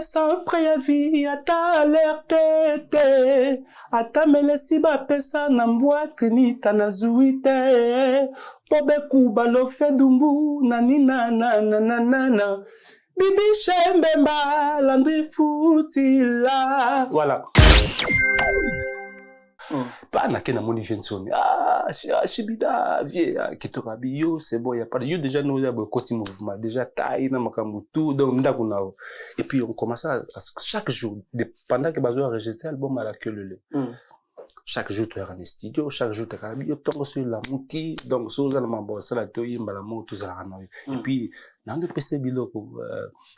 Sans préavis, ata alerte te, ata melesi ba pesa na mbwati ni tanazuite, pobe kubalo fedumbu na na. Bibi Shembemba, Landry Foutila. Voilà. Pas na kena moni Jenson. Shibida, vieux, Kitorabi, yo, c'est bon, y a pas de. Yo, déjà, nous avons côté mouvement, déjà, taille, na makamutu, donc, m'dakunao. Et puis, on commence à chaque jour, pendant que Bazo a enregistré l'album à la queue le lait. Chaque jour, tu es en studio, chaque jour, tu es en studio, tu es sur la mouki, donc, sur la mambo, ça la toyi, malamo, tout ça, et puis, dans le PC biloko,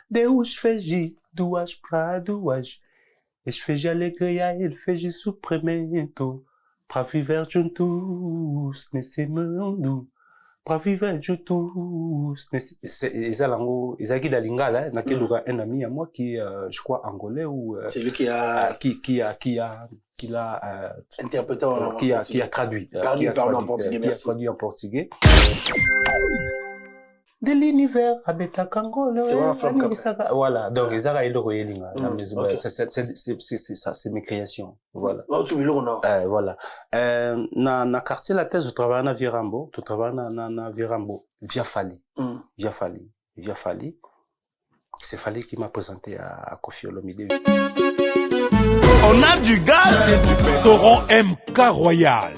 de où je fais J, douage, pra, douage. Et je fais alegria, il fait J supremento. Pra viver juntos nesse mundo. Pra viver juntos nesse... Ils ont da Lingala, na quel un ami à moi qui est, je crois, angolais ou... C'est lui qui a... Qui l'a interprété en portugais. Qui a traduit. En portugais, merci. Qui a traduit en portugais. De l'univers, Abeta Kangolo. Voilà, donc, ils ont c'est mes créations. Voilà. Voilà. Na quartier la thèse, je travaille na Virambo, tu travailles na Virambo, Via Fali. C'est Fali qui m'a présenté à Kofi Olomide. On a du gaz et du restaurant MK Royal,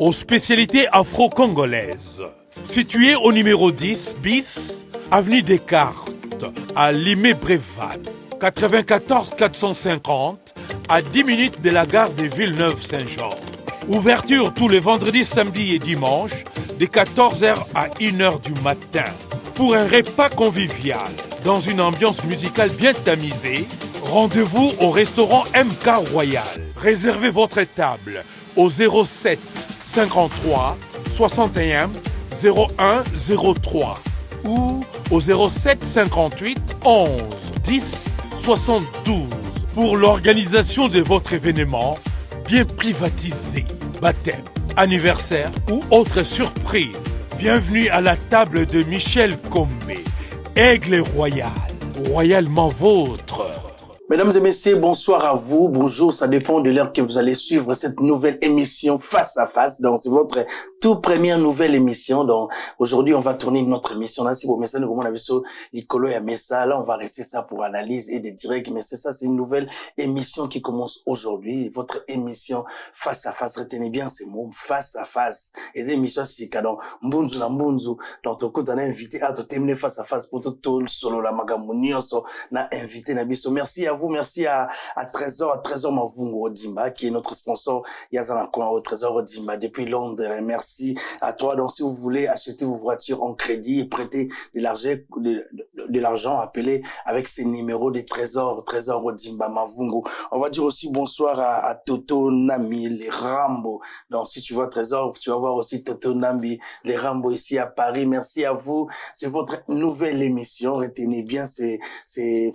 aux spécialités afro-congolaises. Situé au numéro 10 bis, avenue Descartes, à Limay-Brévannes, 94 450, à 10 minutes de la gare de Villeneuve-Saint-Jean. Ouverture tous les vendredis, samedis et dimanches, de 14h à 1h du matin. Pour un repas convivial, dans une ambiance musicale bien tamisée, rendez-vous au restaurant MK Royal. Réservez votre table au 07 53 61 0103 ou au 07 58 11 10 72 pour l'organisation de votre événement bien privatisé, baptême, anniversaire ou autre surprise. Bienvenue à la table de Michel Combé, Aigle Royal, royalement vôtre. Mesdames et messieurs, bonsoir à vous. Bonjour, ça dépend de l'heure que vous allez suivre cette nouvelle émission Face à Face. Donc, c'est votre toute première nouvelle émission. Donc, aujourd'hui, on va tourner notre émission. Là, si vous mettez comment on a vu ça, Nicolo et Amessa, là, on va rester ça pour analyse et des directs. Mais c'est ça, c'est une nouvelle émission qui commence aujourd'hui. Votre émission Face à Face. Retenez bien ces mots. Face à Face. Et ces émissions, c'est quand Mbunzu na Mbunzu. Donc, on a invité à te terminer Face à Face pour tout le solo, la magamunio, na invité Nabiso. Merci à vous, merci à Trésor Mavungo Odimba, qui est notre sponsor, Yazana au Trésor Odimba, depuis Londres. Merci à toi. Donc, si vous voulez acheter vos voitures en crédit et prêter de l'argent, appelez avec ces numéros des Trésor Odimba Mavungo. On va dire aussi bonsoir à Toto Nami, les Rambo. Donc, si tu vois Trésor, tu vas voir aussi Toto Nami, les Rambo ici à Paris. Merci à vous. C'est votre nouvelle émission. Retenez bien, c'est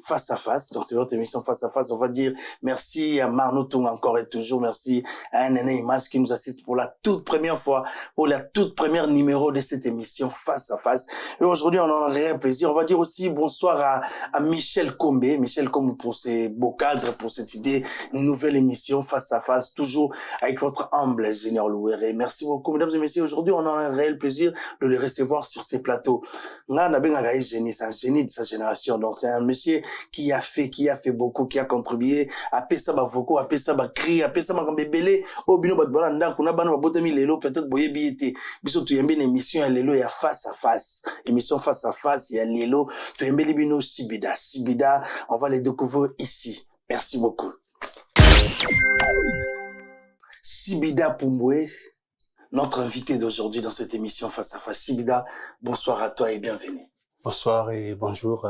Face à Face. Donc, c'est votre émission Face à Face. On va dire merci à Marnotung encore et toujours. Merci à NN Image qui nous assiste pour la toute première fois, pour la toute première numéro de cette émission Face à Face. Et aujourd'hui, on a un réel plaisir. On va dire aussi bonsoir à Michel Combé. Michel Combé pour ses beaux cadres, pour cette idée, une nouvelle émission Face à Face, toujours avec votre humble ingénieur Louéré. Merci beaucoup, mesdames et messieurs. Aujourd'hui, on a un réel plaisir de le recevoir sur ces plateaux. Là, on a bien un génie, c'est un génie de sa génération. Donc, c'est un monsieur qui a fait beaucoup, qui a contribué à pesa ba voko, à pesa ba cri, à pesa ba bébélé, au bino ba bolanda, kuna bano ba botami lelo, peut-être boye biété. Biso tu yembe une émission ya lelo ya Face à Face. Émission Face à Face, ya lelo, tu yembe libino Sibida, on va les découvrir ici. Merci beaucoup. Sibida Pumbwe, notre invité d'aujourd'hui dans cette émission Face à Face. Sibida, bonsoir à toi et bienvenue. Bonsoir et bonjour,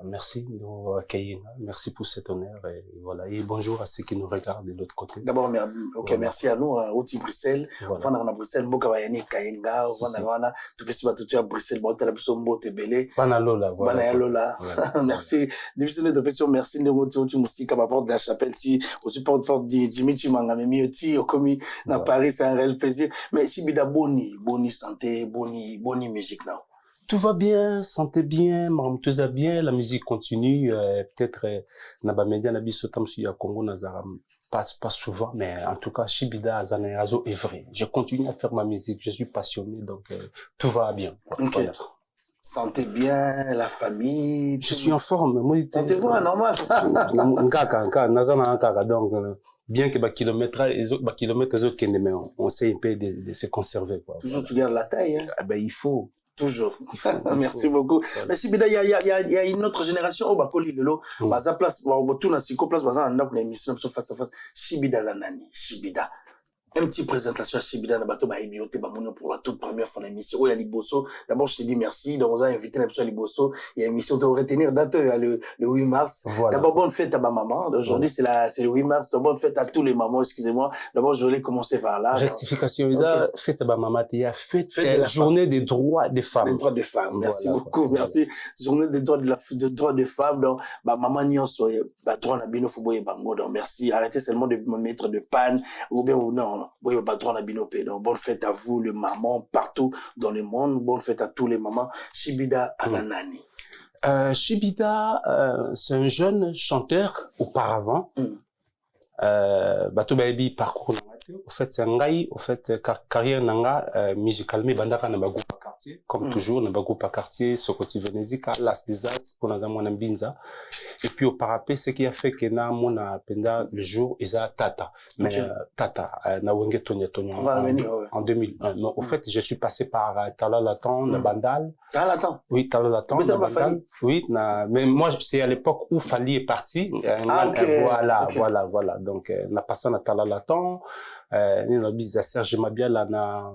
merci de nous accueillir, merci pour cet honneur et voilà, et bonjour à ceux qui nous regardent de l'autre côté. D'abord, voilà. Merci à nous, au Bruxelles, voilà. On a Bruxelles, Mboka Bayani Kayenga, voilà, tout petit bateau à Bruxelles, bon, t'as la personne beau, t'es belé. Banalola, voilà. Banalola, merci. Difficile de question, merci de votre musique à ma porte de la chapelle, si, au support de Dimitri Mangamemi, au commis, dans Paris, c'est un réel plaisir. Mais si bida boni santé, boni musique, là. Tout va bien, santé bien, maramtuza bien, la musique continue, peut-être, naba média nabi sotam si ya Congo nazara pas souvent, mais en tout cas, Shibida Azanayazo est vrai. Je continue à faire ma musique, je suis passionné, donc tout va bien. Ok. Voilà. Santé bien, la famille. Je suis en forme. On te voit, normal. Donc, bien que kilomètres mais on sait un peu de se conserver, quoi. Toujours, Voilà. tu gardes la taille, hein. Ah ben, il faut. Toujours. Merci faut. beaucoup. Voilà. Mais Shibida, il y a une autre génération, oh, bah, Koli Lelo, baza place, tout na siko place, baza, on a une émission, face à face. Shibida Zanani, Shibida. Un petit présentation à Shibida na bato ba ebiote ba mono pour la toute première fois l'émission. Oh, il y a Liboso. D'abord, je te dis merci. Donc, on a invité l'émission à Liboso. Il y a une émission de retenir date le 8 mars. Voilà. D'abord, bonne fête à ma maman. Aujourd'hui, c'est le 8 mars. Donc, bonne fête à tous les mamans, excusez-moi. D'abord, je voulais commencer par là. Rectification. Okay. Fête à ma maman, il y a fête de la journée des droits des femmes. Des droits des femmes. Merci voilà, beaucoup. Voilà. Merci. Journée des droits des femmes. Donc, bah, maman nyonso, bah, droit na bino fuboye bango. Donc, merci. Arrêtez seulement de me mettre de panne ou bien, ou non, non. Bah, droit na bino pe. Donc, bonne fête à vous, les mamans, partout dans le monde. Bonne fête à tous les mamans. Shibida Azanani. Shibida, c'est un jeune chanteur auparavant. Bato Baby parcours. Au fait, c'est un gars, au fait, carrière nanga, musicalement, bandaka na groupe à quartier. Comme toujours, na groupe à quartier, Sokoti Venezika, Las des Arts, qu'on a moins Mbinza. Et puis, au parapet, ce qui a fait que na mona penda le jour, ils a Tata. Mais, Tata, na wenge Tonya. On va revenir, en 2001. Non, au fait, je suis passé par Talalatan, na Bandal. Talalatan? Oui, Talalatan, na Bandal. Oui, mais moi, c'est à l'époque où Fali est parti. Voilà. Donc, na passé na Talalatan. Nina biza Serge Mabiala na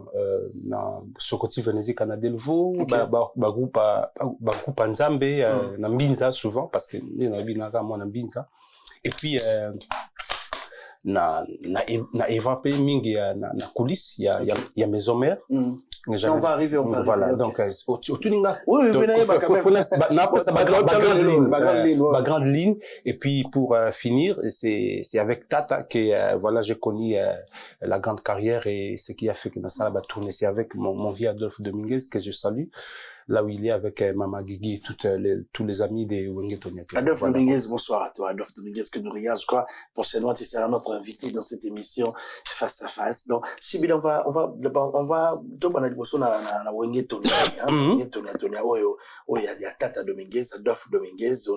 Sokoti Venezika na Delvaux, ba groupe Nzambe na Mbinza souvent parce que nina binaka moi na Mbinza. Et puis na évacué mingi na coulisses, il y a maison mère. On va arriver. Voilà, donc au tuninga. Oui, grande ligne. Et puis pour finir, c'est avec Tata que voilà, j'ai connu la grande carrière et ce qui a fait que Nassala va tourner. C'est avec mon vieux Adolphe Dominguez que je salue. Là où il est avec Mama Guigui et tous les amis de Wenge Tonya. Adolphe Dominguez, bonsoir à toi. Adolphe Dominguez que nous regarde, je crois. Prochainement, tu seras notre invité dans cette émission face à face. Donc, Shibida, on va, tout le monde na Wenge Tonya, Wenge Tonya, il y a Tata Dominguez, Adolphe Dominguez,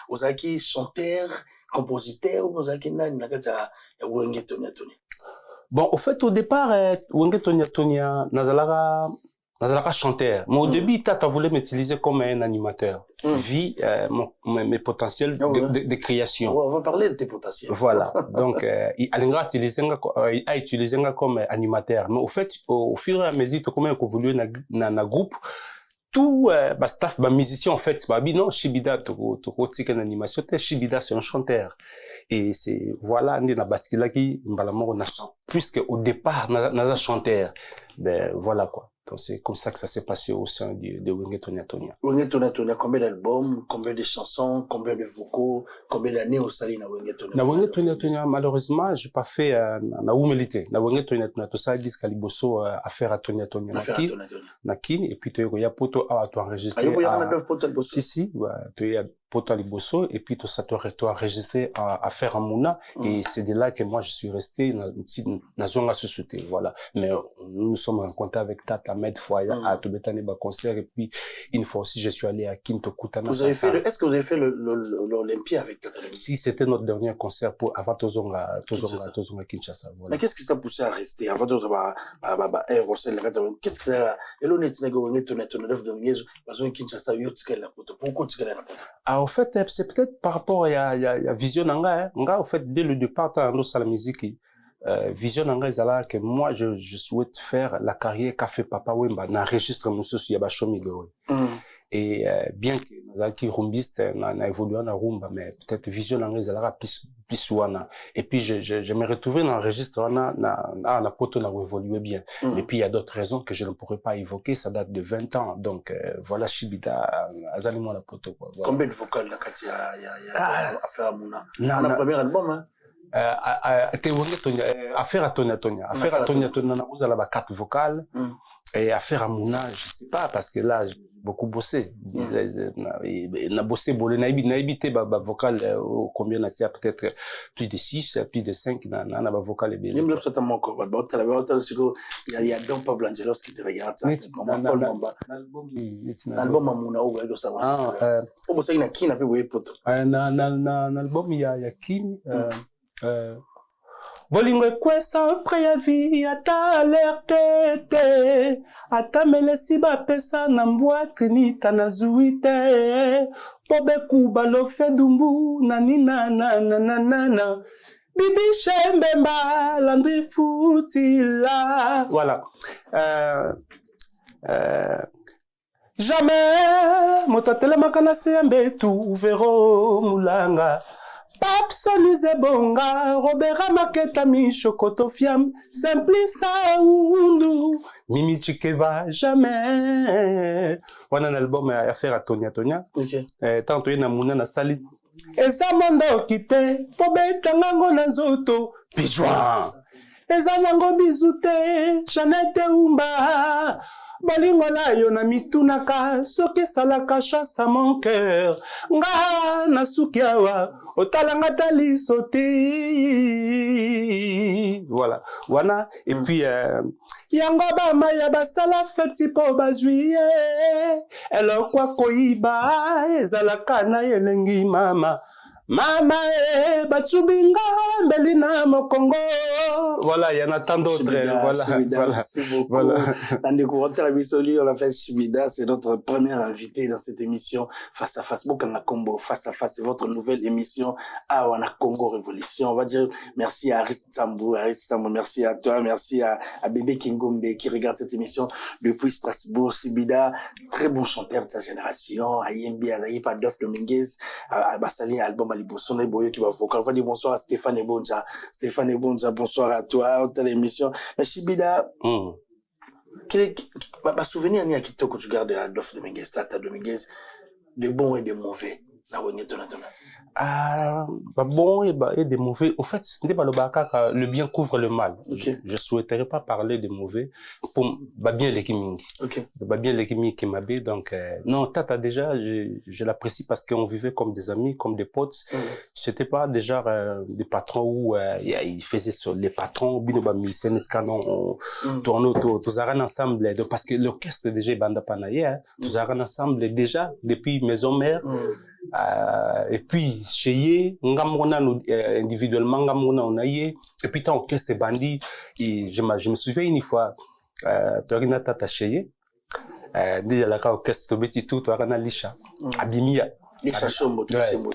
Ozaki chanteur, compositeur, Ozaki nani, na Wenge Tonya. Bon, au fait, au départ, Wenge Tonya, Nazalaka chanteur. Mais au début, Tata voulait m'utiliser comme un animateur. Vu mes potentiels de création. On va parler de tes potentiels. Voilà. Donc, il a utilisé comme animateur. Mais au fait, au fur et à mesure, comme on évolue dans groupe, tout staff, musicien en fait, non, Shibida, tu une animation, Shibida c'est un chanteur. Et c'est voilà, on est dans bascula qui on a chanté plus qu'au départ, on a chanteur. Ben voilà quoi. Donc c'est comme ça que ça s'est passé au sein de Wenge Tonya. Wenge Tonya, combien d'albums, combien de chansons, combien de vocaux, combien d'années au Sali na Wenge Tonya? Na Wenge Tonya, malheureusement, j'ai pas fait na humilité. Na Wenge Tonya, tout ça disque à Liboso affaire à Tonya. Na kin et puis tu y a poto à enregistrer. Si, tu y a poto à Liboso et puis tout ça tu enregistré à faire à Mouna et c'est de là que moi je suis resté na zone à société, voilà. Mais nous sommes rencontrés avec Tata Med Foya à Tobetane ba concert et puis une fois aussi je suis allé à Kinto Kutana. Est-ce que vous avez fait l'Olympia avec Tata? Si, c'était notre dernier concert avant Tozonga Kinshasa, voilà. Mais qu'est-ce qui t'a poussé à rester avant Tozonga qu'est-ce que ça en fait, c'est peut-être par rapport à vision nanga, au fait, dès le départ, quand on a la musique, vision nanga, que moi, je souhaite faire la carrière qu'a fait Papa Wemba, n'enregistre monsieur sur Yabachomi Gowe. Et, bien que, Zaki Rumbiste, n'a évolué en rumba, mais peut-être vision nanga, plus wana. Et puis, je me retrouvais dans l'enregistrement, la poto n'a évolué bien. Et puis, il y a d'autres raisons que je ne pourrais pas évoquer, ça date de 20 ans. Donc, voilà, Shibida, azalimo la poto, quoi. Voilà. Combien de vocales, là, quand il y a affaire à Mouna? Dans le premier album, hein? Affaire à Tonya. Affaire à Tonya, on a 4 vocales. Et affaire à Mouna, je sais pas, parce que là, beaucoup bossé. Na bossé, na habité ba vocal, combien na tia peut-être plus de 6, plus de 5, na ba vocal et bien. Il y a Don Pablo Angelos qui te regarde ça. L'album Amuna, où est-ce que ça va? Oh, ça, il y a qui n'a pas vu poto? L'album, il y a Kim, bolingo ekwesa préavis ata alerte te ata melesi bapesa na mbwatri ni tanazui te po bekuba lofe dumbu na Bibi Chembemba Landry Foutila. Voilà. Jamais mototele makana sembe tu ouvero mulanga. Papsonize bonga, Robert Maketa mi chocoto fiam, simplisa undu, Mimi Chikeva jamais. On a un album à faire à Tonya. Okay. Tant tu es na muna na sali. Eza mondo kite, pobe tangango na zoto, pijwa. Eza nango bizute, Janete umba. Bolingo na yo na mitunaka, soki salaka chasse à mon cœur. Nga na sukiawa, otalanga tali soti. Voilà. Voilà. Et puis, yango ba maya basala feti po bazuye. Elo kwa koiba, ezalaka na yelengi mama. Mama Batsubinga Belina Mokongo. Voilà, il y en a tant d'autres. Voilà. Merci beaucoup. Voilà. On a fait Shibida, c'est notre première invité dans cette émission Face à Face. Bokanga Combo, Face à Face, c'est votre nouvelle émission à Wana Congo Révolution. On va dire merci à Aris Sambo, merci à toi, merci à Bébé Kingombe qui regarde cette émission depuis Strasbourg. Shibida, très bon chanteur de sa génération, à Yembi, à Zaïpa, Dof Dominguez, à Bassali, album Son Boyo qui va vocal. On va dire bonsoir à Stéphane Ebonja. Stéphane Ebonja, bonsoir à toi, à telle émission. Mais Shibida, ma souvenir ni à qui que tu gardes à Dof Dominguez, Tata Dominguez, de bons et de mauvais. Bon et des mauvais. Au fait, le bien couvre le mal. Okay. Je souhaiterais pas parler de mauvais pour bien l'équiming. Okay. Bien l'équiming qui m'habille. Donc, non, Tata, déjà, je l'apprécie parce qu'on vivait comme des amis, comme des potes. C'était pas déjà des patrons où ils faisaient sur les patrons, binoba musiciens, on tournait autour, tous ensemble. Parce que l'orchestre déjà banda panaye, tous ensemble déjà depuis maison mère. Et puis chez ngamona individuellement ngamona onaye et puis tant que c'est bandit et je me souviens une fois torina tata chez déjà la orchestre to beti tout torana lisha abimia lisha shombo tout c'est mot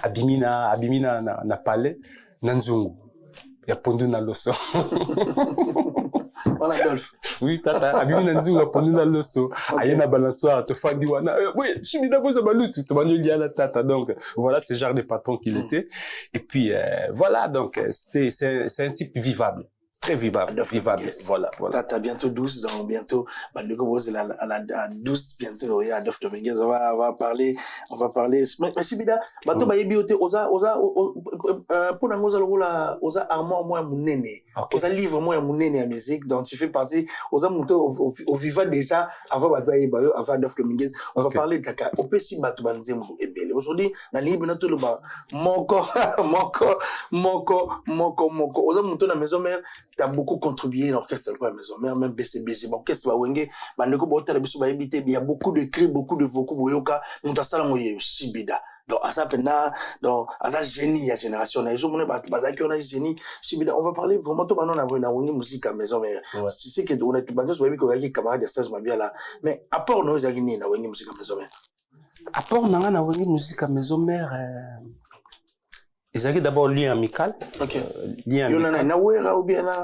abimina na palais nanzungu ya pondu na loso. Voilà, Adolphe. Oui, tata, abimi nanzungu pondu na loso. Ayena balançoire, te fandi wana. Oui, Shibida boza balutu, te banyo liala tata. Donc, voilà ce genre de patron qu'il était. Et puis, voilà, donc, c'est un type vivable. Très vivable. Yes. Voilà. T'as bientôt 12, donc bientôt, à 12, bientôt, il y a Adolphe Dominguez, on va parler. Mais Shibida, bato ba yebiote, oza, pour n'angoza l'oula, oza armoire moi mounene. Oza livre moi mounene à musique, donc tu fais partie, oza mouto, au vivant déjà, avant bato yebayo, avant Adolphe Dominguez, on va parler de kaka, opesi bato banzem ebele. Aujourd'hui, na libre na tout le bas, moko, oza mouto na maison mère, t'as beaucoup contribué dans l'orchestre de la maison mère, même BCBG, l'orchestre Wenge, il y a beaucoup de cris, beaucoup de vocaux, Shibida. Donc, à ça, donc, à ça, génie, il y a génération, on a génie, Shibida, on va parler vraiment, on a une musique à maison mère. Tu sais qu'on a tout le monde, on a des camarades de stage, mais à part nous, on a une musique à maison mère. À part nous, on a une musique à maison mère, ils avaient d'abord lien amical. Ok. Lien amical.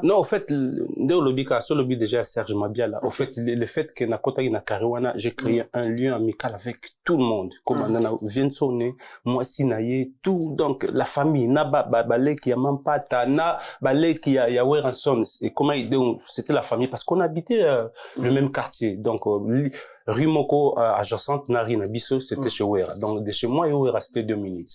Non, au fait, le lobby déjà Serge Mabiala. Au fait, le fait que na kota na Kariwana, j'ai créé un lien amical avec tout le monde. Comme on a vient sonner, moi sinaye, tout. Donc, la famille, na balé qui a mampata, na balé qui a Weranson. Et comment c'était la famille? Parce qu'on habitait le même quartier. Donc, rue Moko adjacente Narina Bisso, c'était chez Wera. Donc de chez moi et Wera c'était 2 minutes.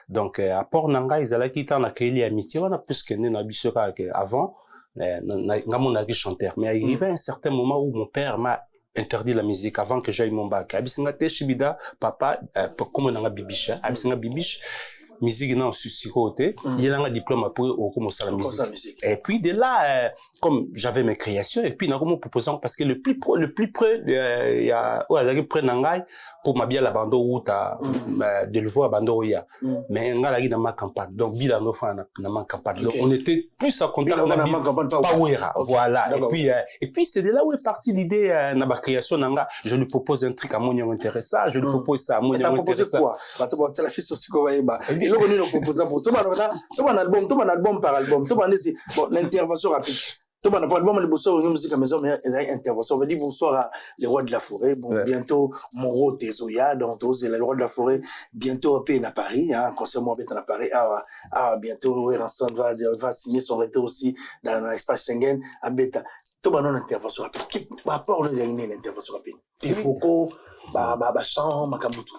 Donc à Port Nanga ils allaient quitter na créé l'amitié on a plus que na Bisso avant na mon chanteur mais arrivé un certain moment où mon père m'a interdit la musique avant que j'aille mon bac. Abisinga te Shibida, papa, comme on a bibiche, abisinga bibiche, musique non sur côté, il y a un diplôme après au commencer la musique. Et puis de là, comme j'avais mes créations, et puis nous avons proposé parce que le plus près, il y a près Nangai pour ma bien la bande où t'as de le voir bande où il y a. Mais on a dans ma campagne, donc bilan nos fans dans ma campagne. Donc on était plus en contact avec pas ouera, voilà. Et puis c'est de là où est partie l'idée dans ma création Nanga. Je lui propose un truc à mon niveau intéressant, je lui propose ça à mon niveau intéressant. Bah tu vois, la fille sur ce qu'on va y bah. Et là on nous propose pour tout un album par album, tout l'intervention rapide. Tout le monde, le bonsoir, une musique à maison, mais intervention. On va dire bonsoir à les rois de la forêt. Bon, bientôt, Moro Tezoya, donc, c'est les rois de la forêt. Bientôt, à Pays à Paris, hein, concert moi, à Paris. Bientôt, Ranson va signer son retour aussi dans l'espace Schengen, à Beta. Tout le monde, intervention rapide. Qui, par rapport à l'intervention rapide? Tifoko, chant, Makabutu.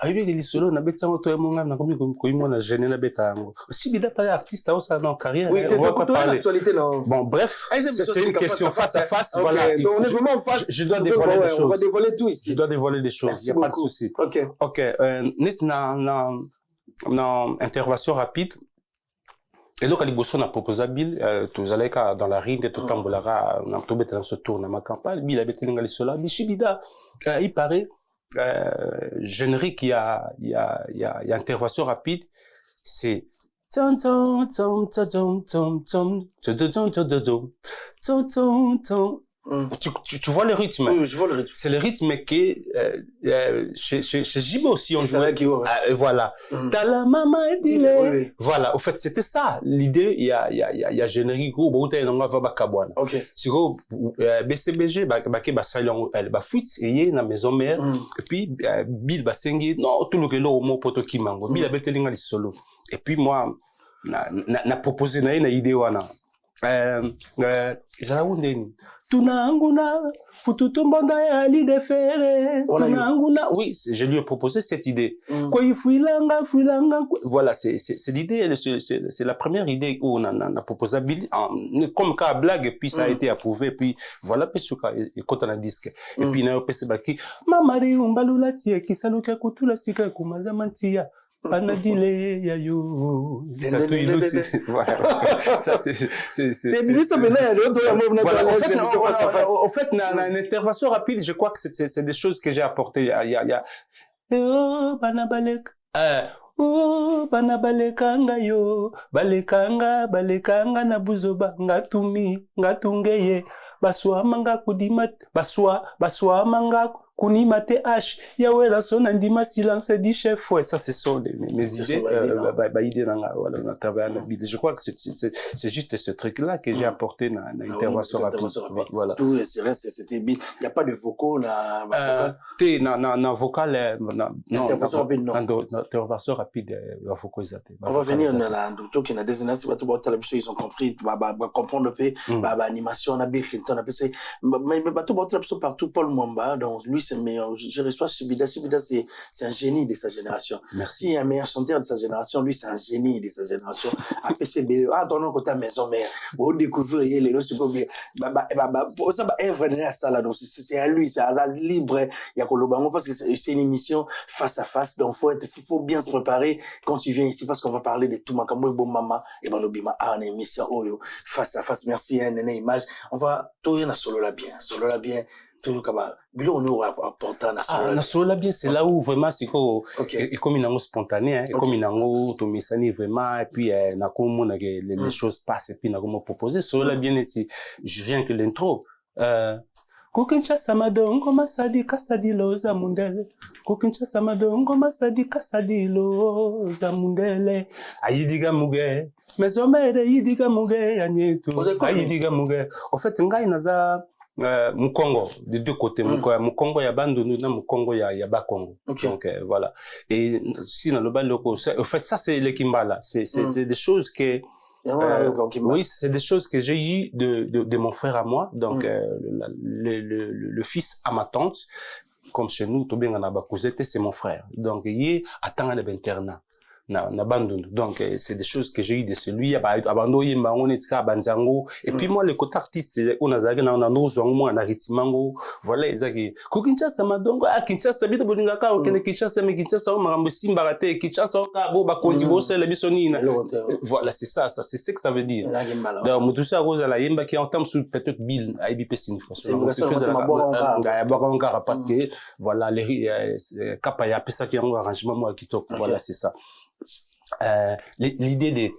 Ayibe ke lisolo na betsa moto ya monga na komi ko imona gêné na betango. Si bida pas artiste au ça dans carrière. Oui, on va pas parler l'actualité non. Bon bref, c'est une question face à face, voilà. Donc on est vraiment en face. Je dois dévoiler des choses. On va dévoiler tout ici. Je dois dévoiler des choses, il y a pas de souci. OK, net na intervention rapide. Et donc, Alibosso n'a proposé Bill, tous allez dans la ride, tout tambolara, on a tombé dans ce tour dans ma campagne, Bill avait été dans l'Isola, Bichibida, il paraît, générique, il y a intervention rapide, c'est tu vois le rythme. Oui, je vois le rythme. C'est le rythme que chez Jibo aussi on jouait. Voilà. T'as la maman dit voilà. Au fait, c'était ça l'idée. Il y a générique ou bon t'es dans la va kabwana. OK. C'est go BCBG ba salon elle ba fuite et na maison mère et puis Bill basengi non tout le que au mot poto kimango. Bill a betelinga li solo. Et puis moi na proposé na idée wana. Zaundeni tunanguna fututumbanda ya lidefere tunanguna oui je lui ai proposé cette idée quoi il fuilanga voilà c'est l'idée c'est la première idée où on a proposé Bill comme cas blague et puis ça a été approuvé puis voilà pesuka et quand on a disque et puis na opese baki mamari umbalula tie kisaluka kutula sika kumaza mantia Panadile yayo ça c'est au fait une intervention rapide je crois que c'est des choses que j'ai apportées il y a oh banabalek banabalekanga yo balekanga na buzoba ngatungeye baswa manga kudimat baswa manga kunimate H yawela sona ndima silence du chef ouais ça c'est ça mes idées idées voilà on a travaillé je crois que c'est juste ce truc là que j'ai apporté dans l'intervention rapide voilà tout reste c'était il y a pas de vocaux là non vocal non intervention rapide vocaux exact on va venir dans tout qui na désignation ba tout ils ont compris comprendre peu animation na Bill Clinton a passé mais ba tout partout Paul Mwamba donc lui c'est meilleur je reçois Shibida c'est un génie de sa génération. Merci un meilleur chanteur de sa génération lui c'est un génie de sa génération APCB dans notre côté maison mère au découvrir les c'est pas bien ça va œuvre à ça là donc c'est à lui c'est à libre il y a Kolobango parce que c'est une émission face à face donc faut bien se préparer quand tu viens ici parce qu'on va parler de tout makambo bon maman et banobima une émission face à face merci nene image on va tout na solo la bien tout kaba bilo on aura important na solo la bien c'est là où vraiment c'est et comme il est spontané et comme il est to misani vraiment et puis na comme les choses passent et puis na comme proposer solo la bien ici je viens que l'intro kukincha samadongo masadi kasadilo za mundele kukincha samadongo masadi kasadilo za mundele ayidiga muge mezomere yidiga muge yanyetu ayidiga muge en fait ngai naza Mukongo des deux côtés Mukongo ya Bandundu na Mukongo ya Bakongo donc voilà et si dans le bal loco en fait ça c'est les Kimbala c'est des choses que oui c'est des choses que j'ai eu de mon frère à moi donc le fils à ma tante comme chez nous Tobengana Bakuzete c'est mon frère donc il est à Tanga de internat na bandundu. Donc c'est des choses que j'ai eu de celui abando yemba on eska banzango et puis moi le côté artiste on a zaki na nozwango moi na ritmango voilà ezaki ko Kinshasa madongo Kinshasa bito bolinga ka okene Kinshasa mais Kinshasa o marambo simba rate Kinshasa ka bo ba konzi bo sele bisoni na voilà c'est ça c'est ce que ça veut dire donc mutusa rosa la yemba qui entame sous peut-être Bill IBP signification parce que voilà les kapa ya pesa qui en arrangement moi qui top voilà c'est ça l'idée de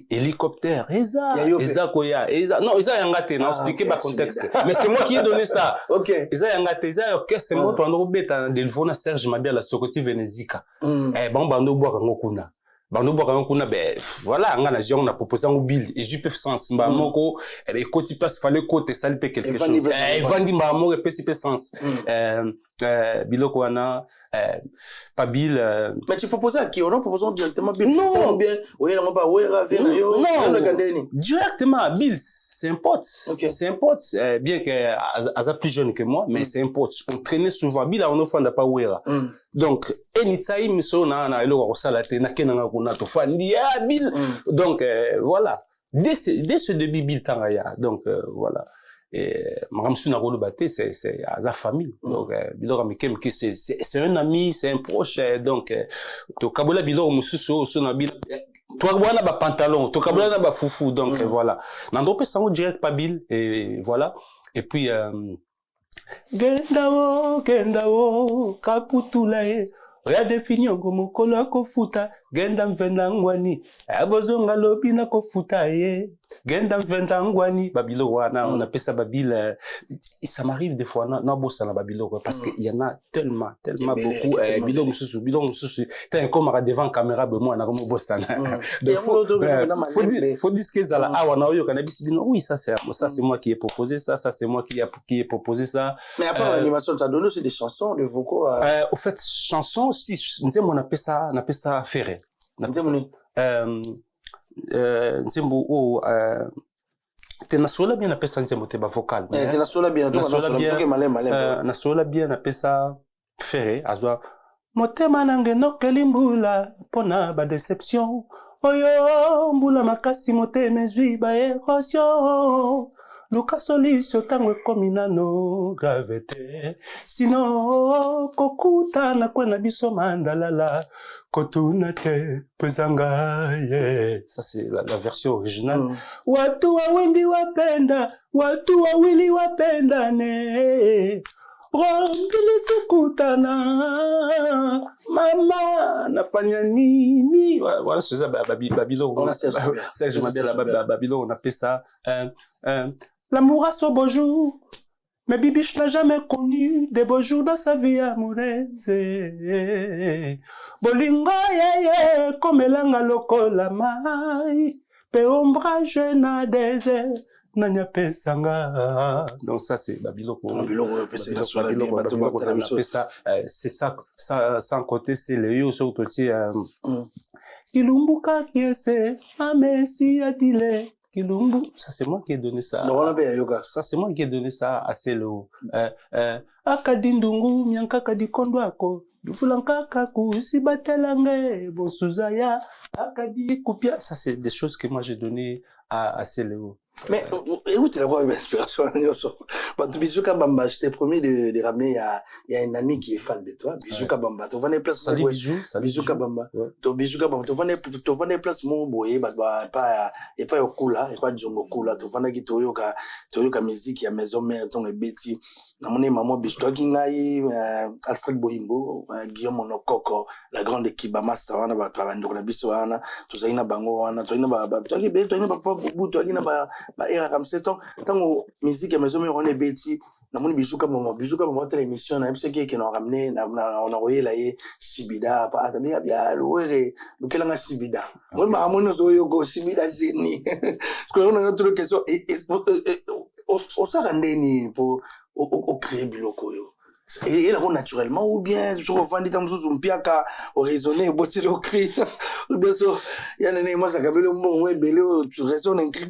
hélicoptère Eza Koya Eza non Eza Yangate non expliquer ba contexte mais c'est moi qui ai donné ça OK Eza Yangate Eza orchestre c'est moi to androbeta de Lvona Serge Mabia la Sokoti Venezika bon bando boire ngokuna bando boire ngokuna ben voilà ngana j'ai on a proposé un bill et je peux sens mba moko et côté passe fallait côté ça peut quelque chose et vandi mba moko et peut sens biloko wana pas bill mais tu proposais à qui on proposait directement bill non bien oui on va non directement bill c'est un pote c'est un pote bien que Aza plus jeune que moi mais c'est un pote on traînait souvent bill on offre pas wera donc anytime so na eloko sala te na kenanga kuna to fandi bill donc voilà dès ce début bill tangaya donc voilà et maramsu na rolo baté c'est à sa famille donc biloko mikem que c'est un ami c'est un proche donc to kabola biloko mususu so na bil toi wana ba pantalon to kabola na ba foufou donc voilà nando pe sango direct pas bill et voilà et puis Gendawo kaputulae oya defini ngo mokolo akofuta genda mvenda ngwani abozonga lobi na kofuta ye genda mvenda ngwani babilo wana on appelle ça babile ça m'arrive des fois na bossa na babilo parce que il y en a tellement beaucoup bilo mususu t'es comme à devant caméra be moi na comme bossa faut dire que ça là ah wana oyo kana bisibino oui ça c'est moi qui ai proposé ça c'est moi qui ai proposé ça mais à part l'animation tu as donné aussi des chansons des vocaux au fait chansons si on appelle ça ferré nzembo tenasola bien appelle ça nzembo te ba vocal tenasola bien nasola bien appelle ça ferré azwa motema nange nokeli mbula pona ba déception oyo mbula makasi motema ezwi ba érosion Luka solution tango ekomi nano gravité sino kokuta na kwena biso mandalala kotuna te pezanga ça c'est la version originale watu wengi wapenda watu wawili wapenda ne rombili sikutana mama nafanya nini voilà c'est ça Babylone Serge Mabia Babylone on appelle ça l'amour a son beau jour, mais Bibiche n'a jamais connu des beaux jours dans sa vie amoureuse. Bolingo comme elanga lokola mai, pe ombrage na désert, nanya pesanga. Donc ça c'est Babylone. C'est ça, sans côté c'est le yo surtout aussi. Kilumbuka kiese, amesi adile. Kilumbu, ça c'est moi qui ai donné ça. Ça c'est moi qui ai donné ça à Selo. Akadindungu mianka kadikondo ako. Dufulanka kaku si batelange bosuzaya akadi kupia. Ça c'est des choses que moi j'ai donné à Selo. Mais où tu as quoi l'inspiration? Bijouka Bamba, je t'ai promis de ramener, il y a un ami qui est fan de toi, Bijouka Bamba. Tu vas des places. Salut Bijou, Bijouka Bamba. Bijouka Bamba, tu vas des places mon boye, pas au kula, et pas djongo kula, tu vas des toyoka musique, il y a maison mère, ton bêtis. Namone maman Bijouka Kingai, Alfred Boimbo, Guillaume Monokoko, la grande équipe Bamassa, wana ba twabando na biso wana, tuzaina bango wana, toina ba ba era comme ça tant musique à maison mais on est bêtis na mon Bijouka Bamba telle émission na parce que nous ramené on a envoyé là Sibida pas atabia bien le kelanga Sibida moi ma mon zo yo Sibida zeni parce que on a une autre question et au sarandeni pour au créer biloko yo et là naturellement ou bien je revendis dans zouzou mpiaka au raisonner botter le cri bien sûr il y a une moi ça kabelo bon ouais belé tu raisonnes un cri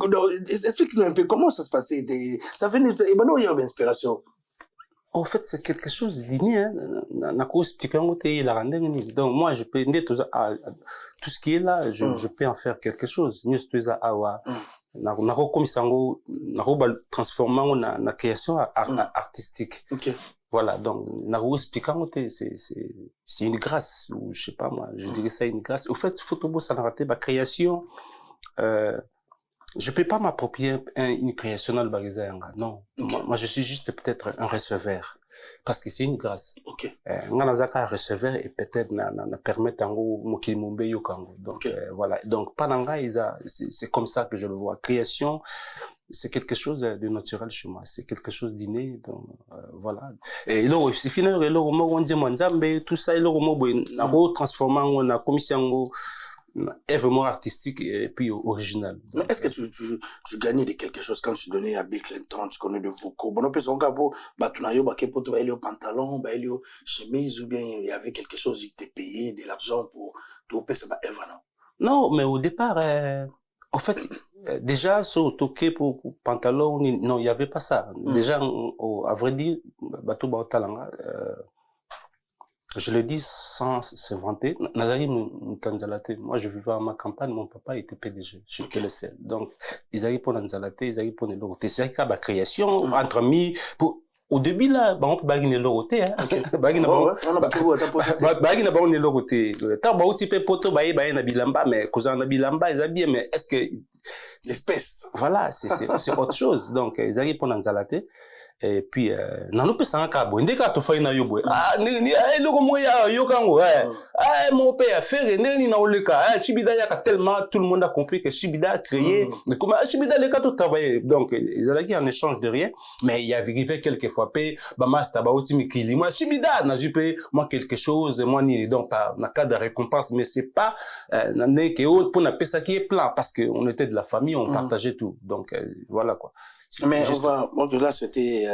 explique-nous un peu comment ça se passait ça venait et ben non il y a une inspiration En fait, c'est quelque chose d'inné, hein. Na ko expliquer ngo te la rendre ni. Donc, moi, je peux, tout ce qui est là, je peux en faire quelque chose. Nous, c'est ça, awa. Na comme ça, na transformer na création artistique. Ok. Voilà. Donc, na ko expliquer ngo te, c'est une grâce, ou je sais pas, moi, je dirais ça une grâce. Au fait, photobo, ça n'a raté, création, je peux pas m'approprier une création dans le bagazanga. Non. Okay. Moi, je suis juste peut-être un receveur. Parce que c'est une grâce. Ok. Nganazaka receveur et peut-être na permettre ngo mokilimombe yo kango. Donc, voilà. Donc, pananga, c'est comme ça que je le vois. Création, c'est quelque chose de naturel chez moi. C'est quelque chose d'inné. Donc, voilà. Et là, c'est finalement, là, on dit, manzambe, tout ça, là, on a transformé, on a commission, est vraiment artistique et puis original. Mais est-ce que tu gagnais de quelque chose quand tu donnais à Bill Clinton, tu connais de vocaux? Bon, on peut s'en capo, tu n'as pas de pantalon, chemise, ou bien il y avait quelque chose qui t'est payé, de l'argent pour payer ça, non, mais au départ, en fait, déjà, sur toqué pour pantalon, non, il n'y avait pas ça. Déjà, à vrai dire, bateau talanga, je le dis sans se vanter. Nazari Moutanzalate. Moi, je vivais à ma campagne, mon papa était PDG. J'étais le seul. Donc, ils arrivent pour Nanzalate, ils arrivent pour Neloroté. C'est ça, la création, entre amis, au début, là, on peut bagner Neloroté, hein. Bagner Neloroté. Tant, bah, aussi, peut poto, bah, na bilamba, mais, cause na bilamba, ils habillent, mais est-ce que, l'espèce. Voilà, c'est autre chose. Donc, ils arrivent pour Nanzalate. Et puis nanu pesa nga kabo ndeka to faina yobwe ni loko moya yokango mon père faire neni na oleka Shibida yaka tellement tout le monde a compris que Shibida a créé mais comment Shibida les tout travailler donc ils allaient en échange de rien mais il y avait quelques fois pay ba master ba oti mikili moi Shibida na jupe moi quelque chose moi ni donc na cas de récompense mais c'est pas na que pour na pesa qui est plein parce que on était de la famille on partageait tout donc voilà quoi. Mais moi là c'était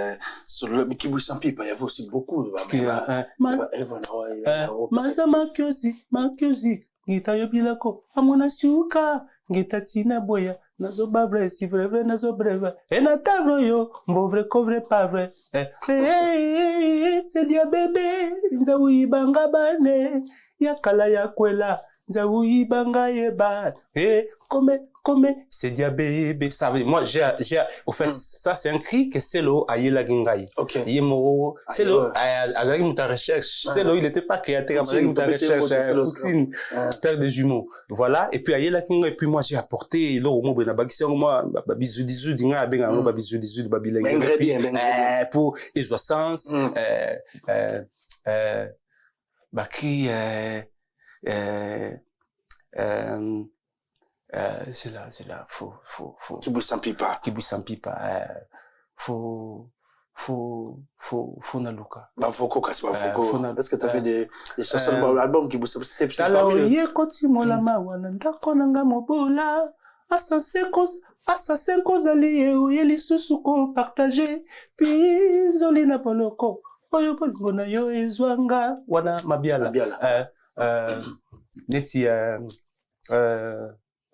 sur le Kibusampi, il y avait aussi beaucoup Mazama Kyozi ngita yobilako amona suka ngita tina boya nazo bavre si vrai nazo breve et na tavro yo mbovre couvre pas vrai c'est dia bébé nzawi banga bane yakala yakwela nzawi banga yeba comme c'est dia bébé ça veut moi j'ai au fait ça c'est un cri que c'est lo ayela gingai OK yemo c'est lo azaki muta recherche c'est lo il était pas créateur azaki muta recherche Poutine père de jumeaux voilà et puis ayela gingai et puis moi j'ai apporté lo mo bena bakisi moi bizu dinga benga ngo bizu babilenge ingrédients pour isoissance baki c'est là, faut. Kibusampipa. Faut naluka. Bah, Foko, c'est pas Foko. Est-ce que t'as fait des chansons dans l'album Kibusampipa? C'était parmi le... Alors, koti molama wana ndako nanga mobola. Assassin kozali yeli susuko partager. Puis zoli na poloko. Oyo polongo na yo ezwanga wana mabiala. Neti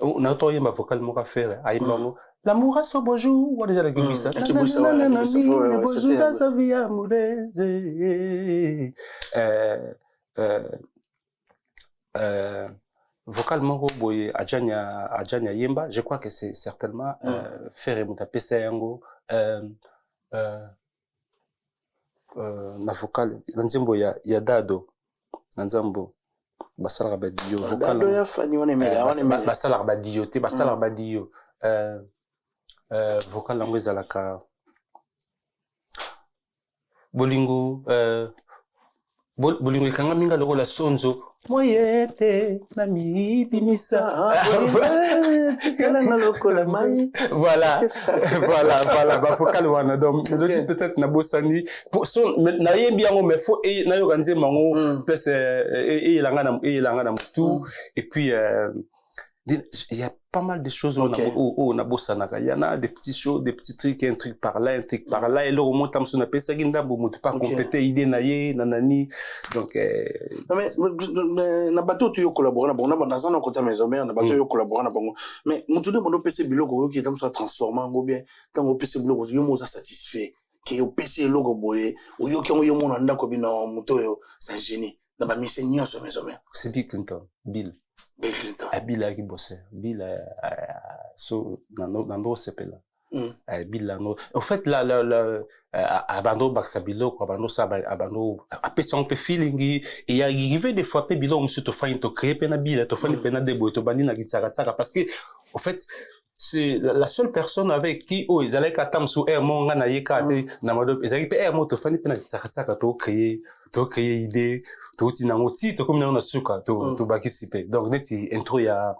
on a entendu ma vocale mon faire aïmango l'amour a son bonjour ou déjà la guibissa le bonjour sa vie amoureuse vocalement boye adjanya yemba je crois que c'est certainement faire muta pesa yango na vocal nzembo ya dado nzambo basala badio vocal ya fani on aime basala badio te basala badio vocal lango ezalaka bolingo ikanga minga lokola sonzo moyete na mibimisa tikala na lokola mai voilà ba vocal wana donc peut-être na bosani na yembi yango mais faut na yo ganze mango pese elanga na mutu et puis il y a pas mal de choses on a bossanaka il y en a des petits shows des petits trucs un truc par là et là au moins tam sona pesa ginda bo mutu pas compléter idée na ye nanani donc mais na bateau tu yo collaborer na bon na zana côté maison mère na bateau yo collaborer na bon mais mutu de bono pesa biloko qui tam soit transformant ou bien tant au pesa biloko yo mo satisfait ke yo pesi eloko boye oyoki yango yo mona ndako bino moto oyo c'est un génie na bamise nyonso maison mère. C'est Bill Clinton. Bill Clinton. Bill a qui bossait. Bill so nando sepela. Bill là. En fait là abando baxabilo ko abando ça abando après ça on peut feeling et y arrivé des fois pe bilo monsieur to fa to créer pena Bill to fa ni pena de boy to bandi na gitsaka parce que en fait c'est la seule personne avec qui ils allaient katam sous air mon ngana yeka na mado ils allaient air mo to fa ni pena gitsaka to créer idée to tina moti to comme na suka to bakisipe donc neti intro ya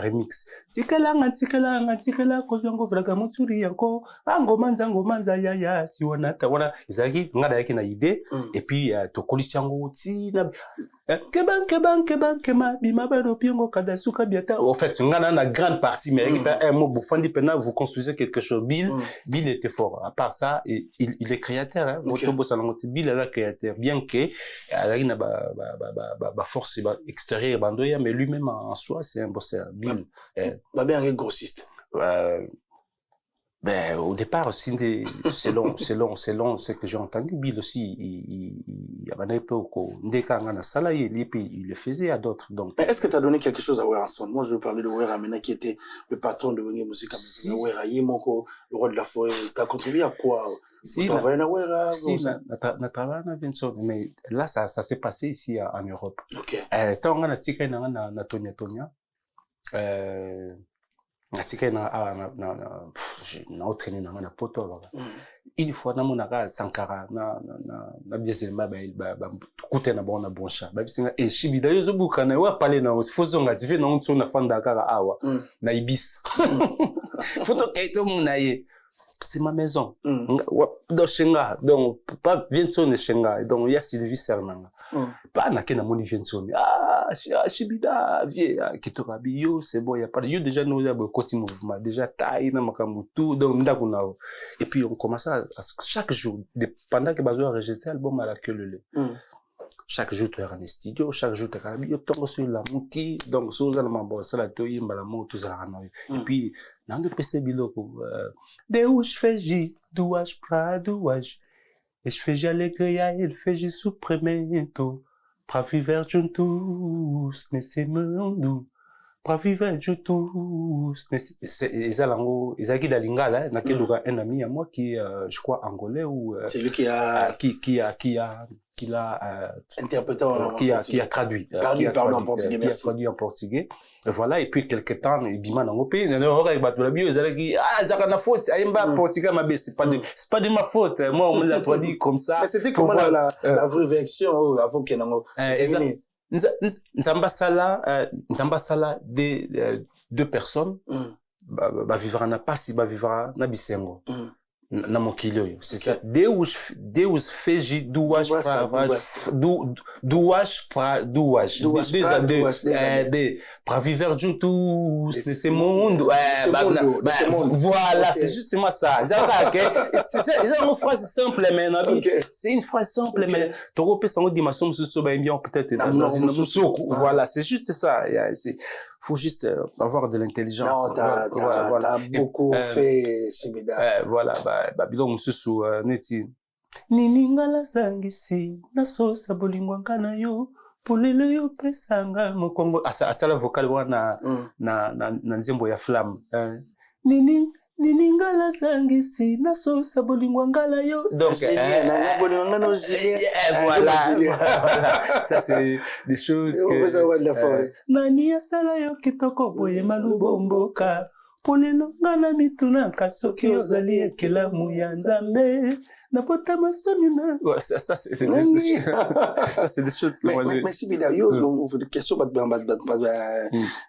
remix tikala kozwango vraga mutsuri yanko ngoma ya si wanata wana izaki ngada yake na idée et puis to kolisiango tina keba bima bado piengo kada suka biata en fait ngana na grande partie mais un mot bufandi pena vous construisez quelque chose. Bill était fort à part ça il est créateur hein moto bosango Bill est créateur bien que il na ba force extérieure bandoya mais lui-même en soi c'est un bosseur. Bill bien un grossiste. Ben, au départ, selon ce que j'ai entendu, Bill aussi, il avait un peu il le faisait à d'autres, donc. Mais est-ce que tu as donné quelque chose à Weranson? Moi, je veux parler de Weramena, qui était le patron de Wenge Music. Si. Yemoko, le roi de la forêt. Tu as contribué à quoi? Si, travaillé à Wera? Si, na travaillé à Vincent, mais là, ça s'est passé ici en Europe. Ok. Tant on a tika na Tonya. Natika na entraîné na poto une fois na monaka Sankara na biezema ba kuté na bona boncha ba bisinga e shibida yo zobuka na wa parler na fozonga tu fais na onto na fanda kara awa na ibis photo kaito munaye c'est ma maison do shenga donc pas Vincent de shenga donc il y a Sylvie Cernanga pas na kena moni Vincent shibida vie kitoka bio c'est bon il y a pas yo déjà nous a côté mouvement déjà taille na makambu tout donc ndako na et puis on commence à chaque jour pendant que bazo enregistrer album à la queue le chaque jour tu es en studio chaque jour tu es bio ton sur la muki donc so za na mambo ça la to yimba la mo tout ça na et puis na ndo pese biloko Deus fez duas pra duas es fez alegria ele fez suprimento pra viver juntos nesse mundo pra viver juntos nesse Isaki Dalingala na keluka un ami à moi qui je crois angolais ou c'est lui qui a interprété qui a traduit en portugais voilà et puis quelque temps il bima na ngopé na ora ba la bio zalaki zaka na faute ayemba portugais ma c'est pas de ma faute moi on me l'a traduit comme ça mais c'était comment la vraie version avant que nango Nzamba sala deux personnes ba vivra na pasi ba vivra na bisengo na mokili c'est ça Deus fez duas para viver juntos nesse mundo voilà c'est justement ça c'est une phrase simple mais c'est une phrase simple mais tu repères ça en dimension so ba bien peut-être voilà c'est juste ça faut juste avoir de l'intelligence. Non, t'as beaucoup fait, Sibida. Voilà, bilong mususu neti. Niningala sangisi na sosa bolingwanga na yo polelo yo pesanga mokongo asala vocal wana na nzembo ya flamme. Niningala sangisi na sosa bolingwanga yo donc voilà ça c'est des choses que nani asala yo kitoko boye malubomboka polelo ngana mituna kasoki ozali ekelamu ya nzambe na pota masoni na ça c'est des choses que moi mais si bida yo vous de question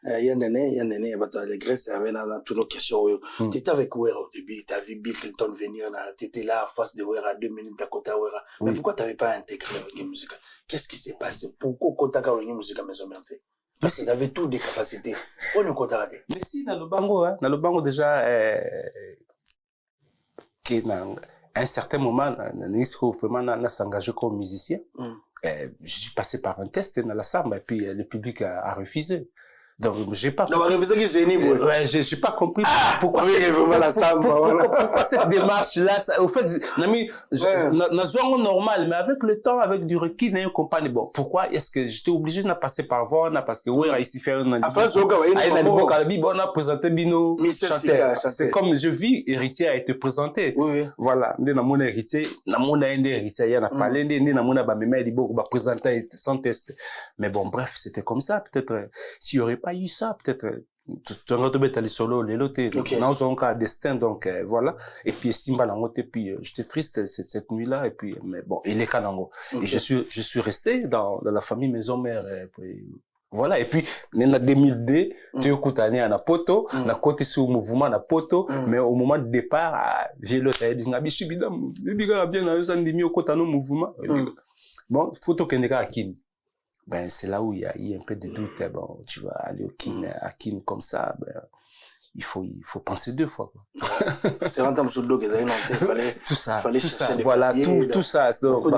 yandene bata les Grèce avait dans toutes nos questions tu étais avec Wera au début tu as vu Bill Clinton venir tu étais là en face de Wera 2 minutes à côté de Wera mais pourquoi tu n'avais pas intégré la musique qu'est-ce qui s'est passé pourquoi Kotaka la musique à maison mère parce qu'il avait toutes des capacités on ne compte rater mais si dans le bango déjà qui à un certain moment Nisco vraiment s'engagé comme musicien je suis passé par un test dans la samba et puis le public a refusé Donc, j'ai pas compris. Ouais, j'ai pas compris pourquoi cette démarche-là, au fait, normal, mais avec le temps, avec du recul, n'a compagnie. Bon, pourquoi est-ce que j'étais obligé de passer par voir, parce que, ouais, ici faire un on a présenté Bino, c'est comme je vis, héritier a été présenté. Voilà. Dans mon héritier, dans mon héritier, il y a parlé, dans mon présenté sans test. Mais bon, bref, c'était comme ça. Peut-être, s'il y aurait pas eu ça, peut-être, tu aurais allé solo, les lotés. Nous avons un destin, donc, voilà. Et puis, Simba Langote, puis, j'étais triste cette nuit-là, et puis, mais bon, il est Kanango. Et je suis resté dans la famille maison-mère, voilà. Et puis, en 2002, tu écoutes année à Napoto, na côté sur le mouvement Napoto, mais au moment de départ, j'ai l'autre, il dit, Nabi Shibida, bien, ça ne au côté mouvement. Bon, photo Kendeka Akin. Ben, c'est là où il y a un peu de doute. Bon, tu vas aller au Kin comme ça, ben, il faut penser 2 fois, quoi. C'est un temps sur le dos qu'ils avaient monté, tout ça, voilà, tout ça. Donc,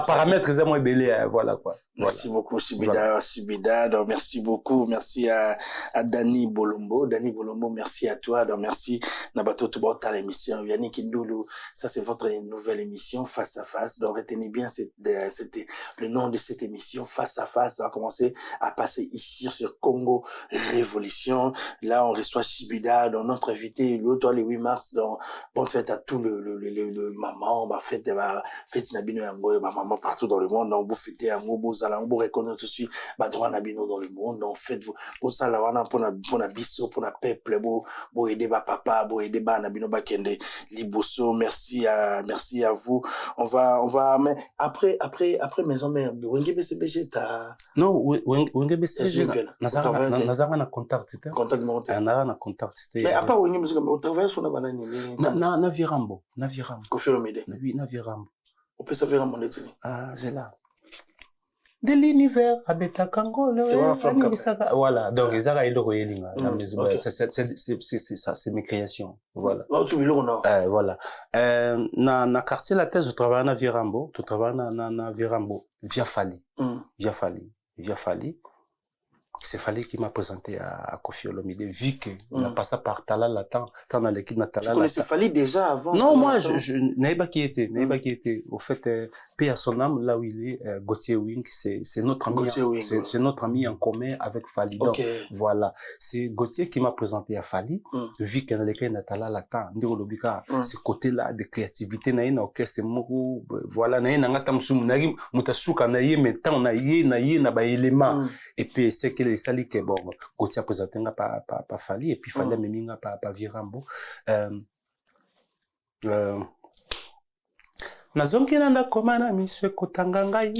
paramètres, ils ont belé, voilà, quoi. Merci beaucoup, Sibida. Donc, merci beaucoup. Merci à Dani Bolombo. Dani Bolombo, merci à toi. Donc, merci, Nabato Tubota, l'émission. Yannick Ndoulou. Ça, c'est votre nouvelle émission, Face à Face. Donc, retenez bien, c'était le nom de cette émission, Face à Face. On va commencer à passer ici sur Congo Révolution. Là, on reçoit Sibida, donc notre invité, l'autre, le 8 mars, donc, bonne fête à tout le maman, fête Nabino Yango, maman partout dans le monde, donc, vous fêtez Yango, vous allez, vous reconnaître aussi, droit Nabino dans le monde, donc, faites-vous, pour ça, là, pour la biso, pour la peuple, pour aider papa, pour aider Nabino Bakende, Liboso, merci à vous. On va, mais après maison mère, Wenge BCBG, t'as... Non, Wenge BCBG, Nazara na contact, c'était? Contact monté. Na contact. Mais à part Wenge BCBG, au travail sur la banane, na Virambo. Kofi Olomide. Oui, na Virambo. On peut savoir mon étude. Ah, c'est là. De l'univers, à Betakango, voilà. Donc, ils ont eu c'est mes créations. Voilà. Voilà. Na quartier la thèse, je travaille na Virambo, tu travailles na Virambo, via Fali. C'est Fali qui m'a présenté à Kofi Olomide, vu que on a passé par Talala, tant dans l'équipe de Talala. Tu connaissais Fali déjà avant? Non, moi, je n'avais pas qui était. Au fait, paix à son âme, là où il est, Gauthier Wing, c'est notre ami. C'est notre ami en commun avec Fali. Donc, voilà. C'est Gauthier qui m'a présenté à Fali, vu que dans l'équipe de Talala, tant, ce côté-là de créativité, c'est mou, voilà, et puis, c'est que les sali que bon, Gauthier présenté pas Fali, et puis Fali même pas Virambo. Nazongi nanda komana miswe kotanga ngai.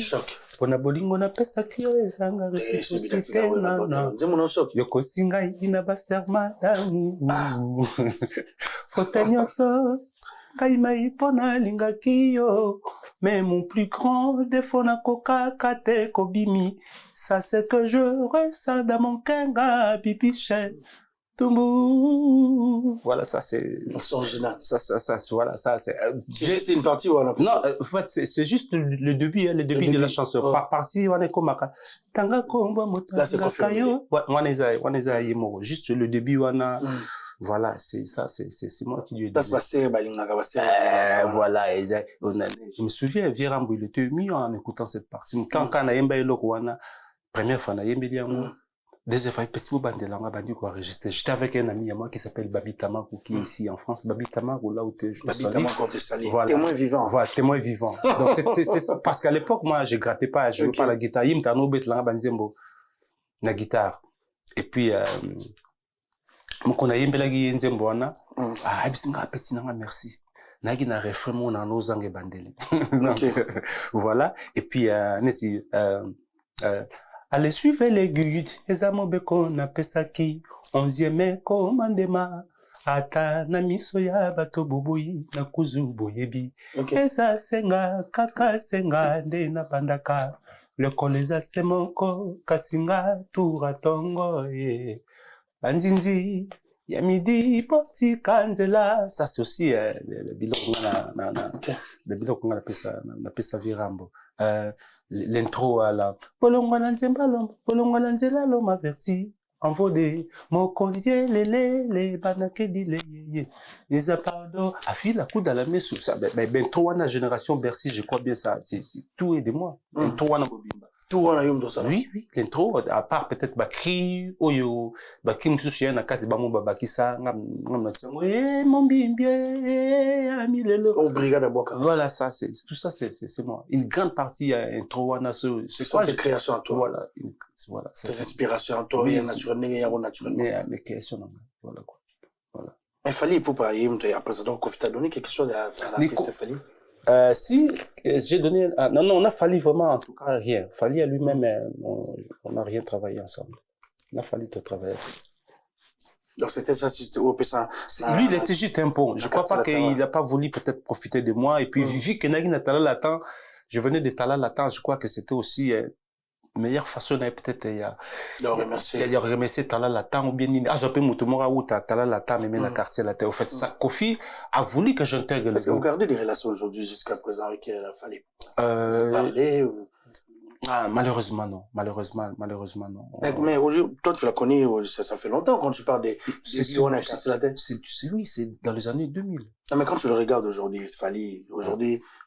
Pona bolingo na pesa kio ezanga resipocité na. Yoko singa ina baserma damu. Fotanyoso. Kaimai pona linga kiyo, mais mon plus grand défaut na koka kate kobimi, ça c'est que je ressens dans mon kenga bibiche. Voilà, ça c'est... Voilà, ça c'est... C'est juste une partie ou on a... Non, en fait, c'est juste le début de la chanson. Par partie, on est comme... Tanga komba mota kayo. Waneza yemo. Juste le début, on a... Voilà, c'est ça, c'est moi qui lui ai dit. Voilà, je me souviens, Virambo, il était ému en écoutant cette partie. Quand on a yemba eloko wana, première fois, on a yemba liango. Deuxième fois, petit bout bandelanga bandi quoi enregistré. J'étais avec un ami à moi qui s'appelle Babi Tamakou, qui est ici en France. Babi Tamakou, là où Babi Tamakou, te salue. Voilà. Témoin vivant. Voilà, témoin vivant. Donc, c'est parce qu'à l'époque, moi, je grattais pas, je jouais pas la guitare. Yim tano bet langa banzembo. La guitare. Et puis, mon a yembela gi nzembo wana. Bisinga petit nanga merci. Nagi na refrain mon na nozange bandeli. Voilà. Et puis, allez suivre les guides, les amobeko na pesaki, 11e commandement, ata na miso ya bato bubui na kuzu boyebi, eza senga kaka senga nde na bandaka, le koleza semoko kasinga tura tongo ye, banzinzi ya midi poti kanzela, ça c'est aussi le bilan qu'on a na pesa Virambo. L'intro à la Polongwa Nzemba l'homme averti, envolé, mon condier, les banake di les appardo, a fait la coude à la main sur ça, ben, trop la génération Bercy, je crois bien ça, c'est tout est de moi, trop la bobimba. Tout on a eu dans ça. Oui, l'intro, à part peut-être Bakri, Oyo, Baki Moussouchien, Nakati Bamo Babakisa, mon bimbier, ami Lelo. Au Brigade à Boka. Voilà, ça, tout ça, c'est moi. Une grande partie, intro, c'est quoi tes créations à toi? Voilà. Tes inspirations à toi, il y a naturellement, mes créations, voilà, quoi. Voilà. Mais Fali, pour parler, après ça, donc, tu as donné quelque chose à l'artiste Fali? Si, j'ai donné, non, on a fallu vraiment, en tout cas, rien. Fali à lui-même, on n'a rien travaillé ensemble. On a fallu te travailler. Donc, c'était ça, c'était au ça. Lui, il était juste un pont. Je crois pas qu'il n'a pas voulu peut-être profiter de moi. Et puis, vu que Nagui Natala Latan, je venais de Tala Latan, je crois que c'était aussi, meilleure façon peut-être de remercier Tala Latan ou bien Azopé Moutomora ou Tala Latan mais la quartier la terre. Au fait, ça, Kofi a voulu que j'intègre. Est-ce que vous gardez des relations aujourd'hui jusqu'à présent avec la Fali? Parler ou... malheureusement non. Malheureusement non. Mais aujourd'hui, toi tu la connais, ça fait longtemps quand tu parles des on a cassé la tête. Oui, c'est dans les années 2000. Non, mais quand tu le regardes aujourd'hui,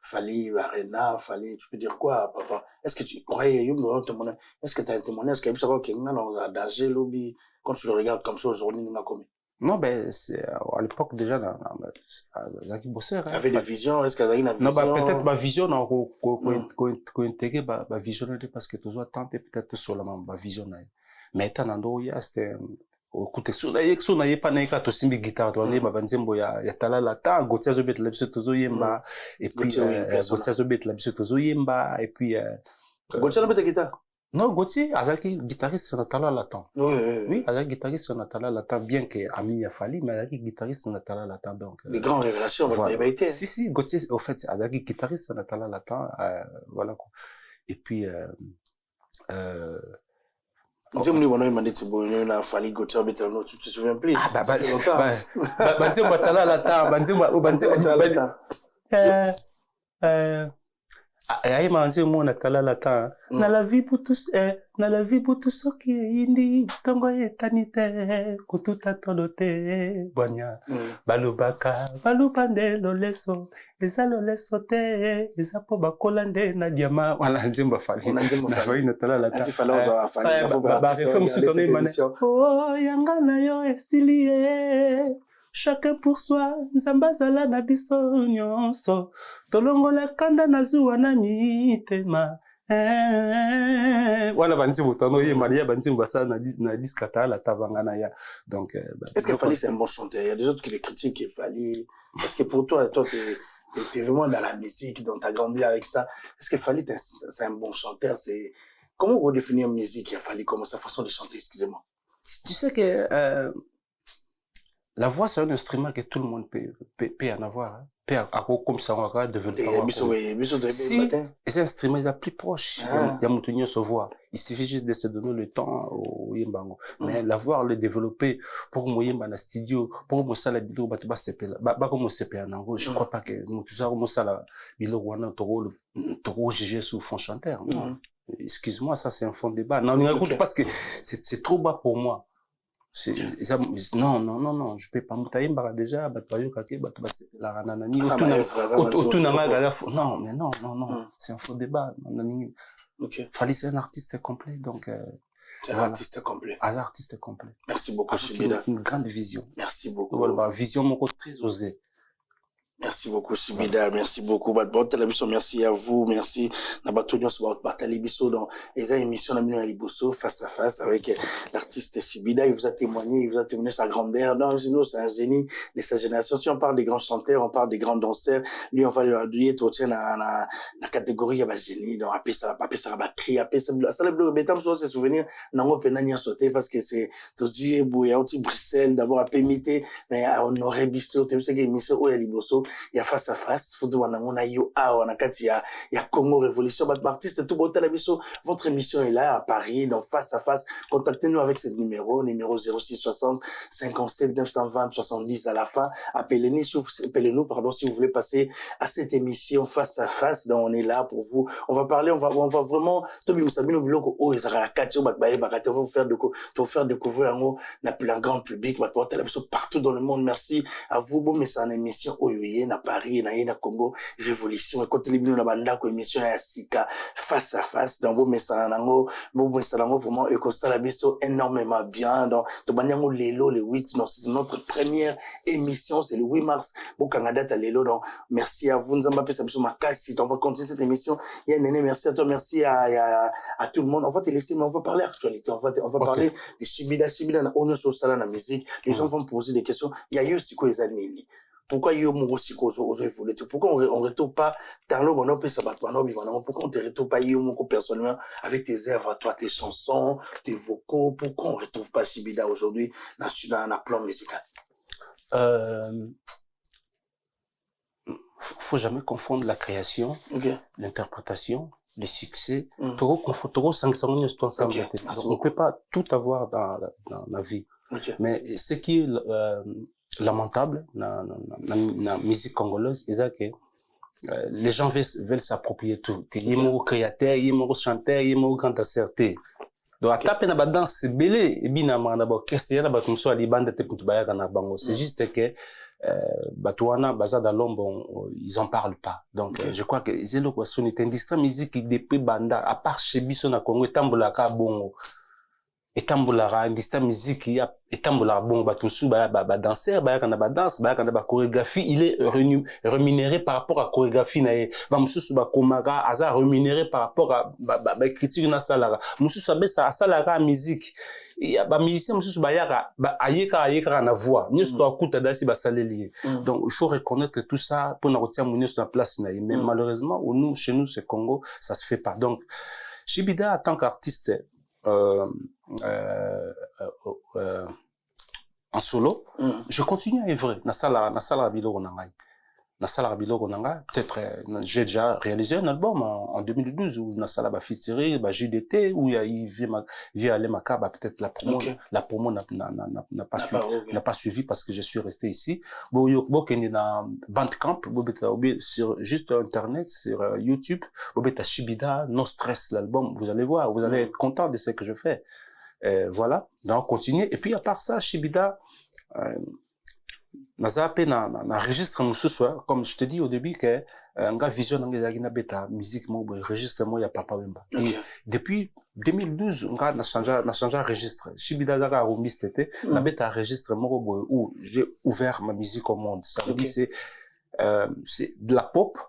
Fali, Arena, Fali, tu peux dire quoi, papa? Est-ce que tu croyais, est-ce que tu as un témoignage, est-ce que tu as un danger, lobby, quand tu le regardes comme ça aujourd'hui, nous, commis? Non, ben, c'est, à l'époque, déjà, Zaki Bosser, il y avait des visions, est-ce qu'il y avait une vision? Non, peut-être, ma vision, qu'on intégrer, ma vision, parce que toujours tenter peut-être seulement, ma vision, mais étant dans c'était, écoutez, si on n'avait pas n'a to simbi guitare, on est, ma banzembo, ya tala la ta, Gauthier Zobet, la biso tozo yemba, et puis, Gauthier Zobet, la biso tozo yemba, et puis, Gauthier Zobet, guitare? Non, Gauthier, Azaki, guitariste sur Natala Latan. Oui, Azaki, guitariste sur Natala Latan, bien que Ami a fallu, mais Azaki, guitariste sur Natala Latan, donc. Des grandes révélations, voilà. Été. Si, Gauthier, au fait, Azaki, guitariste sur Natala Latan, voilà, quoi. Et puis, tu te souviens plus? Na la vie pour tous ceux qui indi tongo etanite kututa tolote banya balubaka balupande loleso eza loleso te eza po bakolande na diama wala nzemba fali na fali na tala la ta ba refem soutenir mané oh yanga na yo esilie chacun pour soi nzamba zala na biso nyonso tolongola kanda na zuwa na mitema voilà banzi botano ye maria banzi mbasa na diskata la tabangana ya donc est-ce que Fali c'est un bon chanteur? Il y a des autres qui les critiquent Fali. Est-ce que pour toi t'es vraiment dans la musique, donc t'as grandi avec ça? Est-ce que Fali c'est un bon chanteur? C'est comment vous définir une musique? Il a Fali comment sa façon de chanter, excusez-moi. Tu sais que la voix c'est un instrument que tout le monde peut en avoir, hein. Comme ça on va devenir si ces instruments est plus proche il y a Moutounio se voix il suffit juste de se donner le temps au yembango mais l'avoir le développer pour moi yemba na studio pour moi ça la vidéo ba sepela ba comme sepela nango je crois pas que tout ça comme ça la bilo wana toro juger sous fond chanteur non excuse-moi ça c'est un fond débat non parce que c'est trop bas pour moi. Non, je peux pas mutailler déjà, non, mais non, c'est un faux débat. Fali, c'est un artiste complet, donc, c'est un artiste complet. Un artiste complet. Merci beaucoup, Shibida. Une grande vision. Merci beaucoup. Voilà, vision, mon côté très osée. Merci beaucoup, Shibida. Merci beaucoup. Merci à vous. Merci. Nabatonio, Batalibiso dans les émissions de Liboso face à face avec l'artiste Shibida. Il vous a témoigné sa grandeur. Non, sinon, c'est un génie de sa génération. Si on parle des grands chanteurs, on parle des grands danseurs. Lui, on va lui dire, la catégorie, il y a génie. Donc, après ça, batterie, après ça, le bleu, bétam, soit ses souvenirs, n'en pas sauté parce que c'est, aux yeux, bouillant, Bruxelles, d'avoir à pémiter, mais on aurait bisso, tu sais, émission, Liboso. il y a face à face photo wanangona yo na kati ya Congo Révolution bat artiste tout botala biso votre émission est là à Paris donc face à face contactez-nous avec ce numéro 06 60 57 920 70 à la fin appelez-nous pardon si vous voulez passer à cette émission face à face donc on est là pour vous on va parler on va vraiment tobi musabino biloko o ezaka la kati o bat baye bakate on va vous faire découvrir un grand public bat botala biso partout dans le monde merci à vous bon mais c'est une émission oyoye na Paris na Congo Révolution et quand les bino na banda ko émission ya sika face à face donc bon mais ça nango vraiment et que ça la biso énormément bien donc to banyango lelo le 8 non c'est notre première émission c'est le 8 mars bon Canada ta lelo donc merci à vous nzamba pesa biso makasi on va continuer cette émission il y a Néné merci à toi merci à tout le monde on va te laisser mais on va parler actualité on va parler de Shibida na ono so sala na musique les gens vont me poser des questions il y a eu siko ezaneli pourquoi yo mo siko ozo évoluer pourquoi on retrouve pas dans le bon pesa ba twana bibana pourquoi on te retrouve pas yo mo personnellement avec tes œuvres toi tes chansons tes vocaux pourquoi on retrouve pas Shibida aujourd'hui dans plan musical faut jamais confondre la création, l'interprétation, le succès. On ne peut pas tout avoir dans la vie. Mais ce qui est lamentable dans la musique congolaise, c'est que les gens veulent s'approprier tout. Il y a créateur, il y a chanteur, il y a grand danseur. Donc, à taper na danse, c'est belé. Et bien, d'abord, qu'est-ce qu'il y a dans so ali bande te pour bayaka na bango. C'est juste que Batouana, Bazada Lombo, ils en parlent pas. Donc, je crois que c'est le question est industrie musique qui depuis banda, à part chez Bisson à Congo, Tambolaka bongo. Et Tambolara, industrie musique, il y a, et Tambolara bongo, Batumsu, danseur, ba danse, ba chorégraphie, il est rémunéré par rapport à chorégraphie, Bamsusu, Komara, Aza, rémunéré par rapport à, critique na salara. Musu sabe sa salara musique. Il y a, musicien, Musu, ayeka na voix. Nous, c'est à kuta dasi, saleli. Donc, il faut reconnaître tout ça pour nous retirer mon sur la place, mais malheureusement, chez nous, c'est Congo, ça se fait pas. Donc, Shibida, en tant qu'artiste, en solo, je continue à œuvrer. Na sala biloko nangai. Na sala biloko nangai. Peut-être, j'ai déjà réalisé un album en 2012 où na sala featuring, JDT, où il y a via les Makaba, peut-être la promo n'a pas suivi parce que je suis resté ici. Bon, il y a Bandcamp, sur juste Internet, sur YouTube, Shibida, No Stress, l'album, vous allez voir, vous allez être content de ce que je fais. Voilà, donc continuer. Et puis à part ça, Shibida, na registre mon soir, comme je te dis au début que un gars vision na beta musique mo registre mo ya Papa Wemba. Et depuis 2012, on a changé registre. Shibida zaka romistete, na beta registre mo où j'ai ouvert ma musique au monde. Ça veut dire c'est de la pop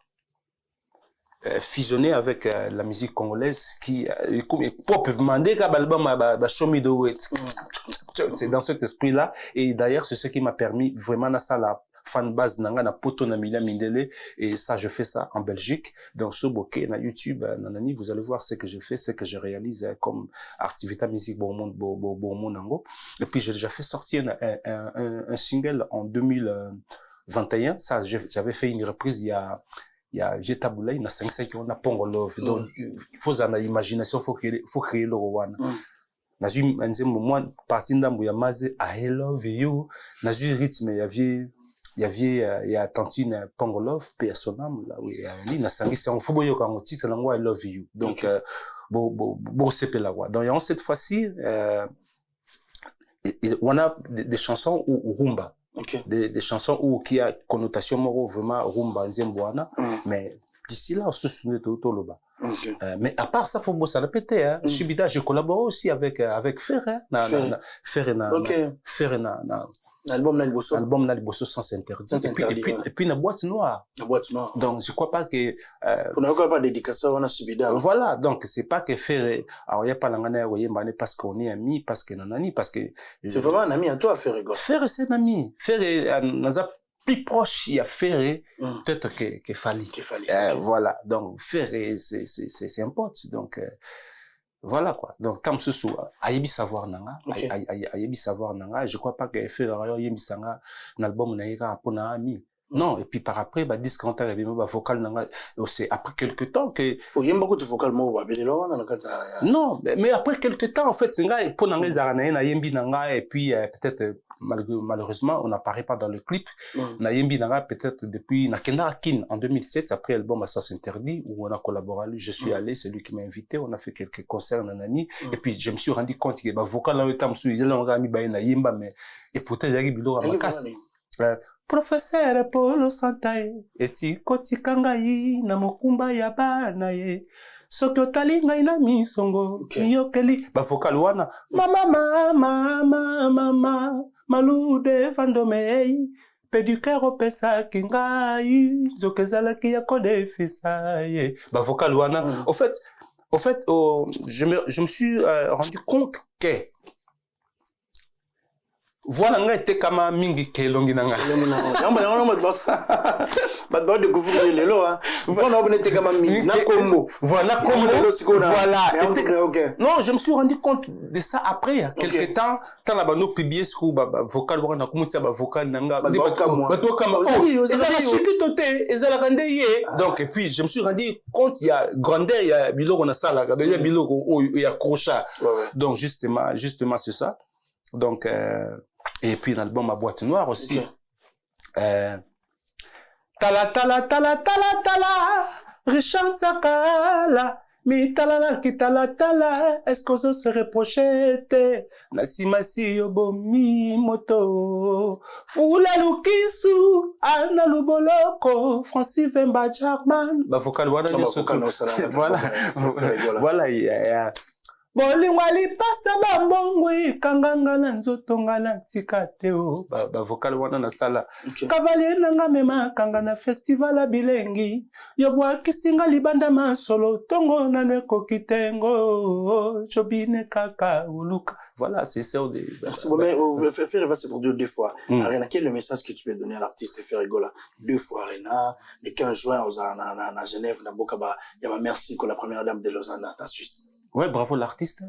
fusionné avec la musique congolaise qui comme pop demander qu'à l'album show me the way. C'est dans cet esprit là et d'ailleurs c'est ce qui m'a permis vraiment na ça la fan base nanga na poto na Mila Mindele et ça je fais ça en Belgique donc sur Bokeh na YouTube nanani vous allez voir ce que je fais ce que je réalise comme activité musique bon monde et puis j'ai déjà fait sortir un single en 2021 ça j'avais fait une reprise il y a Jetaboulay, il y a 5 qui ont na Pongo Love. Donc, il faut en imagination, faut créer le Rwanda. Nazu, moi, partie d'Ambo Yamaze, I love you. Nazu, rythme, il y a Tantine Pongo Love, Personam, là, oui, il y a Sangi, c'est un football, quand on dit, c'est l'anglais, I love you. Donc, c'est la voix. Donc, cette fois-ci, on a des chansons ou rumba. Des chansons qui a connotation moro vraiment rumba nzemboana mais d'ici là on se souvient tout le bas mais à part ça faut bosser à répéter hein Shibida je collabore aussi avec Ferre Album Naliboso sans interdit et puis la boîte noire donc je crois pas que on n'a encore pas de dédicace on a Shibida voilà donc c'est pas que Ferre alors il y a pas l'angana yemba parce qu'on est amis parce que nanani parce que c'est vraiment un ami à toi Ferre c'est un ami Ferre naza plus proche il y a Ferre peut-être que Fali voilà donc Ferre c'est un pote donc voilà quoi donc tam susu ayebi savoir nanga ayebi savoir nanga je crois pas que Ferre ayebi sanga na album na ira pona ami Non, et puis par après, bah, 10, 40 ans, il y avait vocal, c'est après quelques temps que... Oh, il y a beaucoup de vocal, moi, non, mais après quelques temps, en fait, c'est vrai, pour n'engager Zaranaï, Yembi Nanga, et puis, peut-être, malheureusement, on n'apparaît pas dans le clip. Yembi Nanga, peut-être, depuis, Nakenda Kin, en 2007, après l'album Assassin Interdit, où on a collaboré, je suis allé, c'est lui qui m'a invité, on a fait quelques concerts, nanani, et puis, je me suis rendu compte que, bah, vocal, dans le temps, il y a mis Baïna Yemba, mais, et pourtant, il y a eu Bilo Ramakas. Professeur Polo Santae, eti kotika ngai na mokumba ya bana ye. Soki otali ngai na misongo, yokeli. Ba vocal wana, mama, malude vandomei. Pédicure opesa kingai, zokezala ki ya kodefisa ye. Ba vocal wana. Au fait, je me suis rendu compte que voilà nga était kama mingi ke longi nanga ba découvrir les lots hein voilà on était kama mingi na combo voilà non je me suis rendu compte de ça après il y a quelques temps quand la bano publié sur vocal wana kumutsa ba vocal nanga ba to kama ezala shikitote ezala kandeye donc et puis je me suis rendu compte il y a grandeur il y a biloko na sala il y a biloko il y a crochat donc justement c'est ça donc et puis l'album Ma Boîte Noire aussi. Tala, Richard Sakala, mi tala ki tala, est-ce qu'on se reprochete? Nasimasi yobomi moto, Fula Lukisu, Anna Luboloko, Francis Vemba Jarman, ba vocal wana voilà, Bolingwali pasa bambongwe kanganga na nzoto ngana tikateo ba vocal wana na sala cavalier nanga mema kangana festival a bilengi yobwa kisinga libanda masolo tongo na neko kitengo chobine kaka uluka voilà c'est ça des merci mais faire va se produire deux fois Arena quel est le message que tu peux donner à l'artiste Ferregola deux fois Arena le 15 juin à Genève na Bokaba il y a merci que la première dame de Lausanne en Suisse. Ouais, bravo l'artiste.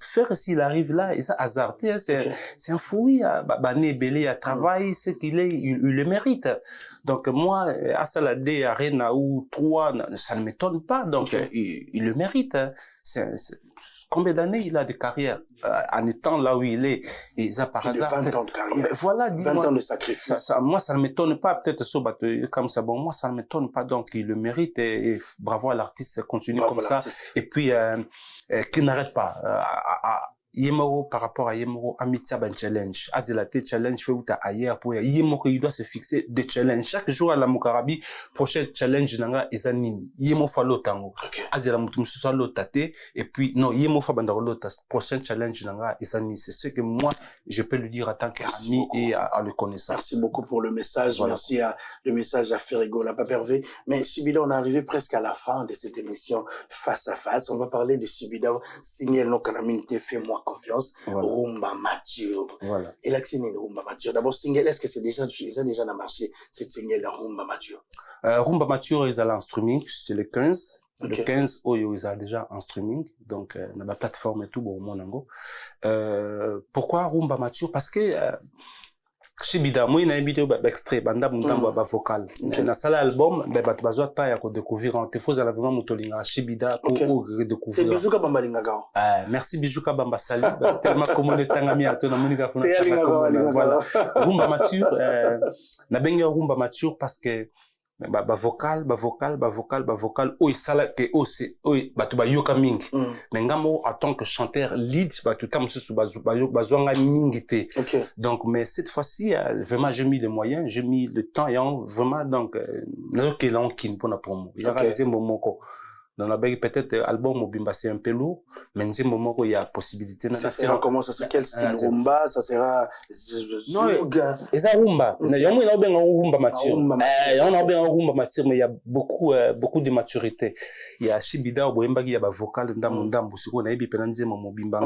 Faire s'il arrive là, et ça hasardé, c'est un fouille, né belé à travail, c'est qu'il est, il le mérite. Donc moi, à Salade, Arena ou 3, ça ne m'étonne pas. Donc il le mérite. Combien d'années il a de carrière en étant là où il est et ça par hasard. 20 ans de carrière. Voilà, 20 ans de sacrifice. Moi, ça ne m'étonne pas. Peut-être ça, comme ça. Bon, moi, ça ne m'étonne pas. Donc, il le mérite et bravo à l'artiste. Continue bravo comme ça. Et puis, qu'il n'arrête pas. Yemoro par rapport à Yemoro Amitia ben challenge Azilate challenge fait ou ta ailleurs pour Yemoro il doit se fixer des challenges chaque jour à la Mukarabi prochain challenge nanga ezanini Yemo falo tango Azila mutum so lo tate et puis non Yemo fa banda lo prochain challenge nanga ezanini c'est ce que moi je peux lui dire en tant qu'ami et à le connaissant. Merci beaucoup pour le message merci à le message à Ferregola Papa Hervé mais Sibida on est arrivé presque à la fin de cette émission face à face on va parler de Sibida signer nos calamités fais-moi confiance Rumba Mature voilà et l'accès Rumba Mature d'abord single est-ce que c'est déjà dans le marché cette single Rumba Mature Rumba Mature ils allaient en streaming c'est le 15 le 15 Oyo ils allaient déjà en streaming donc dans la plateforme et tout bon monango pourquoi Rumba Mature parce que Shibida moi na vidéo extrait banda mutambo ba vocal na sala album ba bazwa ta ya ko découvrir en faut à la vraiment mutolinga Shibida pour redécouvrir c'est Bijuka Bamba linga merci Bijuka Bamba sali tellement comme le tangami ato na monika fona voilà Rumba Mature na benga Rumba Mature parce que ba vocal o sala ke o c'est o batu ba yoka mingi mais ngamo en tant que chanteur lead batu tam susu bazwanga mingi te donc mais cette fois-ci vraiment j'ai mis les moyens j'ai mis le temps et vraiment donc que l'onkin pour la promo il y a des moments dans la bague peut-être album mobimba c'est un peu lourd mais c'est moment où il y a possibilité ça sera comment ça sera quel style rumba ça sera non et rumba il y a moins bien rumba mature il y a bien rumba mature mais il y a beaucoup de maturité il y a Shibida au boemba il y a ba vocal ndambo siko na ebi penanze mobimba on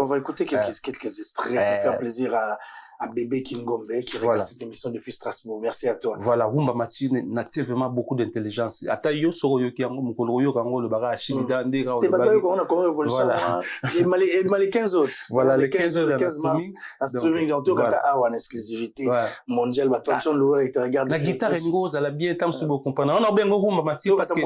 va écouter quelques extraits pour faire plaisir à Bébé Kingombe qui Voilà. regarde cette émission depuis Strasbourg. Merci à toi. Voilà, Rumba Mathieu n'a vraiment beaucoup d'intelligence. Ata yo soro yo ki yango mukolo yo kango le baga Shibida ndeka C'est le pas baga. qu'on a comment évolution. Voilà. Il m'a les 15 autres. Voilà, les 15 autres le 15 mars. En streaming, en tout cas, t'as en exclusivité mondiale. Bah, toi, tu le te regardes. La guitare est ngose, elle a bien tam subo comprendre. On a bien Rumba Mathieu parce que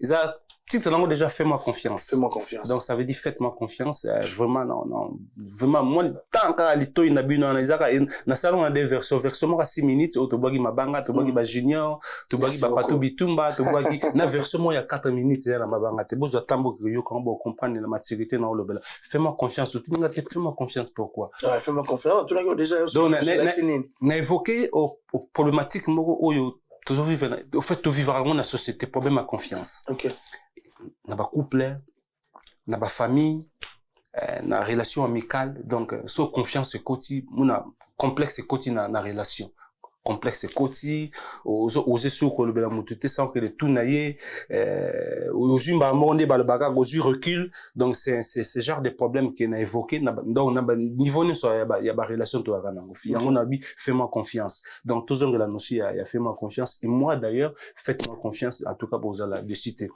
ils a titre langue déjà fais-moi confiance. Fais-moi confiance. Donc ça veut dire faites-moi confiance. Vraiment non vraiment moi tant qu'à lito inabino na izaka na salon a des versions moi à 6 minutes to bagi mabanga to bagi ba junior to bagi ba pato bitumba to bagi na version moi il y a 4 minutes ya na mabanga te bozo tambo que yo quand bon comprendre la maturité na le bela. Fais-moi confiance tout ninga te fais-moi confiance pourquoi? Ouais, fais-moi confiance. Tu l'as déjà na évoqué aux problématiques moko oyo toujours vivre au fait to vivre dans la société problème à confiance. OK. Na ba couple, na ba famille, na relation amicale, donc so confiance koti, muna complexe koti na relation. Complexe koti, oser sur ko le bela mutute sans que le tout naie, ozu ba monde ba le baga, ozu recul, donc c'est ce genre de problème qu'on a évoqué, donc on a niveau ne so ya ba relation to aga nango. Ya mon abi fais-moi confiance. Donc tous la notion ya fais-moi confiance et moi d'ailleurs faites-moi confiance en tout cas pour la de citer.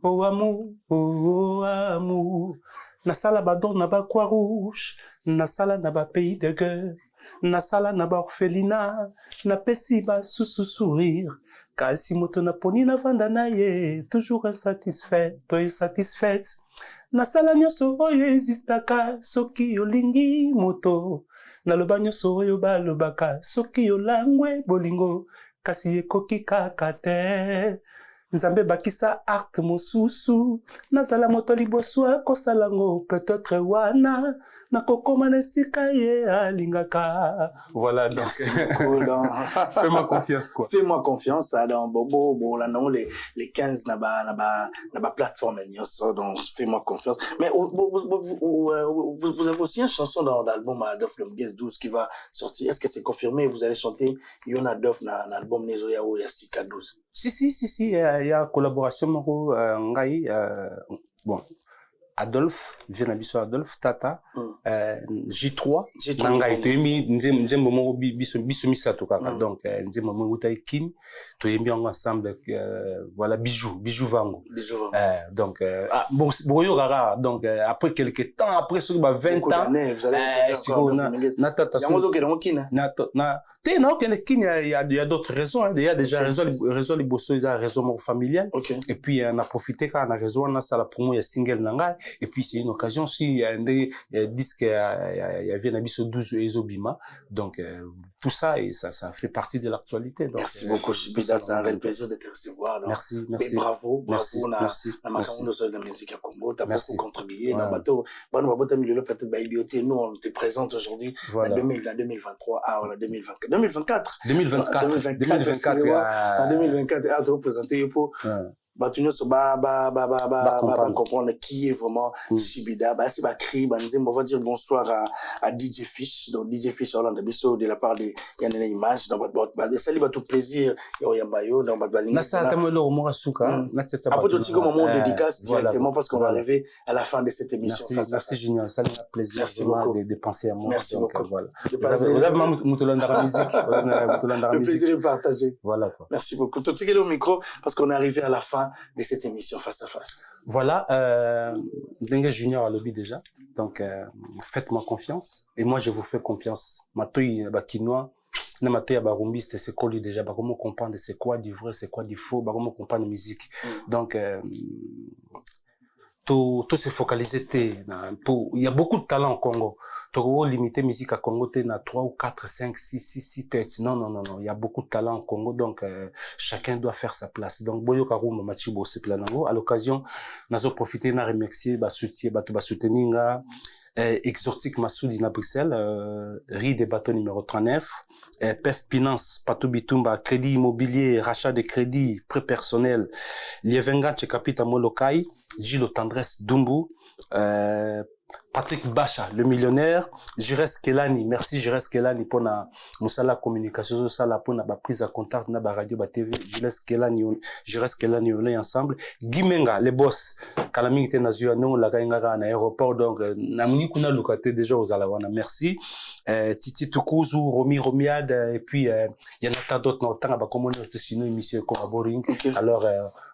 Oh amour, na sala ba don na ba croix rouge, na sala na ba pays de guerre, na sala na ba orphelinat, na pesi ba sourire, kasi moto na poni na vanda na ye, toujours insatisfait, to insatisfaite, na sala nyonso oyo existaka, soki olingi moto, na loba nyonso oyo balobaka, soki olangwe bolingo, kasi ekoki kaka te. Nzambe bakisa art mosusu nazala moto liboso akosalango peut-être wana nakokoma na esika ye alingaka. Voilà, donc merci beaucoup. Fais-moi confiance quoi. Fais-moi confiance dans Bobo là non les 15 na ba plateforme donc fais-moi confiance. Mais vous avez aussi une chanson dans l'album Adolphe Lemguez 12 qui va sortir. Est-ce que c'est confirmé vous allez chanter Yon Adolphe na l'album Nezoya ou Yasika 12? Si il y a collaboration moko ngai bon Adolphe Vienabiso Adolphe Tata J3 ngai toyemi nzembo moko biso misato kaka donc nzembo moko taikini toyemi ensemble voilà bijou vango donc bon boyo rara donc après quelques temps après sur 20 ans vous allez na tata il y a d'autres raisons il y a déjà raison liboso il y a raison familiale et puis on a profité quand on a raison on a ça la promo ya single nanga et puis c'est une occasion si il y a un disque il y a Vienabiso 12 Ezobima donc tout ça et ça fait partie de l'actualité donc merci beaucoup Shibida c'est un réel plaisir de te recevoir merci et bravo na makambo de la musique à Congo t'as beaucoup contribué na bato bano babota milelo peut-être ba ibioté nous on te présente aujourd'hui en 2023 en 2024 en 2024 à te représenter pour Batunyo so ba comprendre qui est vraiment Shibida c'est ba cri on va dire bonsoir à DJ Fish donc DJ Fish Hollande biso de la part de Yanene Image donc salut ba tout plaisir yo yambayo donc ba na ça tamo lo mora suka na tsa après tout petit moment dédicace directement parce qu'on est arrivé à la fin de cette émission merci Junior ça fait plaisir de penser à moi merci beaucoup voilà vous avez mutolanda la musique le plaisir est partagé voilà quoi merci beaucoup tout petit au micro parce qu'on est arrivé à la fin de cette émission face à face. Voilà, Dengue Junior a lobby déjà, donc faites-moi confiance et moi je vous fais confiance. Matoi bakinois, na matoi barumbiste c'est quoi lui déjà, bah comment comprendre c'est quoi du vrai, c'est quoi du faux, bah comment comprendre la musique. Donc tout se focaliser il y a beaucoup de talent au Congo. Tout limiter musique à Congo na 3 ou 4 5 6 têtes. Non, il y a beaucoup de talent au Congo donc chacun doit faire sa place. Donc boyo karuma machibo se planango à l'occasion nazo profiter na remercier ba soutien ba soutenir Exotique Massoudi na Bruxelles, riz des bateaux numéro 39, PEF Finance, Patou Bitumba, crédit immobilier, rachat de crédit, prêt personnel, Lievenga Tchekapita Molokai, Gilles Tendresse Dumbu, Patrick Bacha, le millionnaire, Jires Kelani, merci Jires Kelani pour na musala communication, sala pour na ba prise à contact na ba radio ba TV, Jires Kelani on est ensemble, Gimenga, les boss, Kalami était na zuya non la kainga na aéroport donc na muni kuna localité déjà aux alawana, merci. Titi Tukuzu, Romi Romiad et puis il y en a tant d'autres dans temps ba comment on sinon émission collaboring. Alors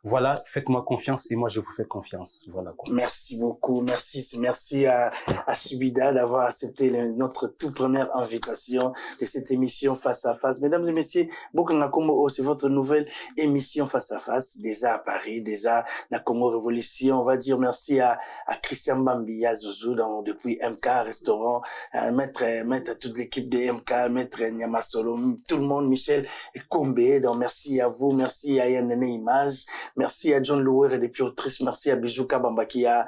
voilà, faites-moi confiance et moi je vous fais confiance. Voilà quoi. Merci beaucoup, merci à Shibida d'avoir accepté notre toute première invitation de cette émission Face à Face. Mesdames et messieurs, Bokanga Congo, c'est votre nouvelle émission Face à Face, déjà à Paris, déjà la Congo Révolution. On va dire merci à Christian Bambia Zouzou depuis MK Restaurant, maître toute l'équipe de MK, maître Nyamasolo, tout le monde, Michel Kombe. Donc merci à vous, merci à Yann Image, merci à John Louer et depuis Autriche, merci à Bijou Kabamba qui a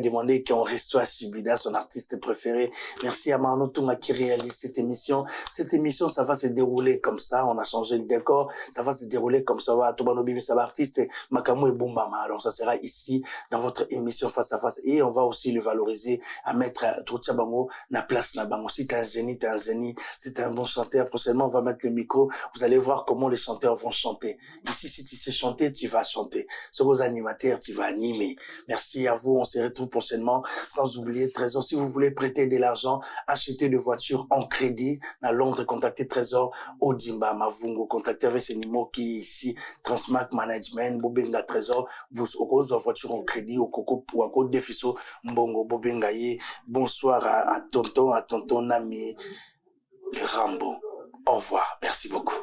demandé qu'on reçoit Shibida, son artiste préféré. Merci à Marno Tunga qui réalise cette émission. Cette émission, ça va se dérouler comme ça. On a changé le décor. Ça va se dérouler comme ça. Tobano Bibi, ça va artiste Makamu et Bumbama. Alors ça sera ici dans votre émission Face à Face et on va aussi le valoriser à mettre Troutcha Bango na place na bango. Si t'es un génie, t'es un génie. Si t'es un bon chanteur, prochainement on va mettre le micro. Vous allez voir comment les chanteurs vont chanter. Ici, si tu sais chanter, tu vas chanter. Sur vos animateurs, tu vas animer. Merci à vous. On se retrouve prochainement. Sans oublier Trésor. Si vous voulez prêter de l'argent, acheter des voitures en crédit, à Londres, contactez Trésor Odimba Mavungo. Contactez avec ce numéro qui est ici. Transmac Management, Bobenga Trésor. Vous aurez voiture en crédit au Coco ou à Côte Défiso, Mbongo, Bobengaye. Bonsoir à tonton Nami, le Rambo. Au revoir. Merci beaucoup.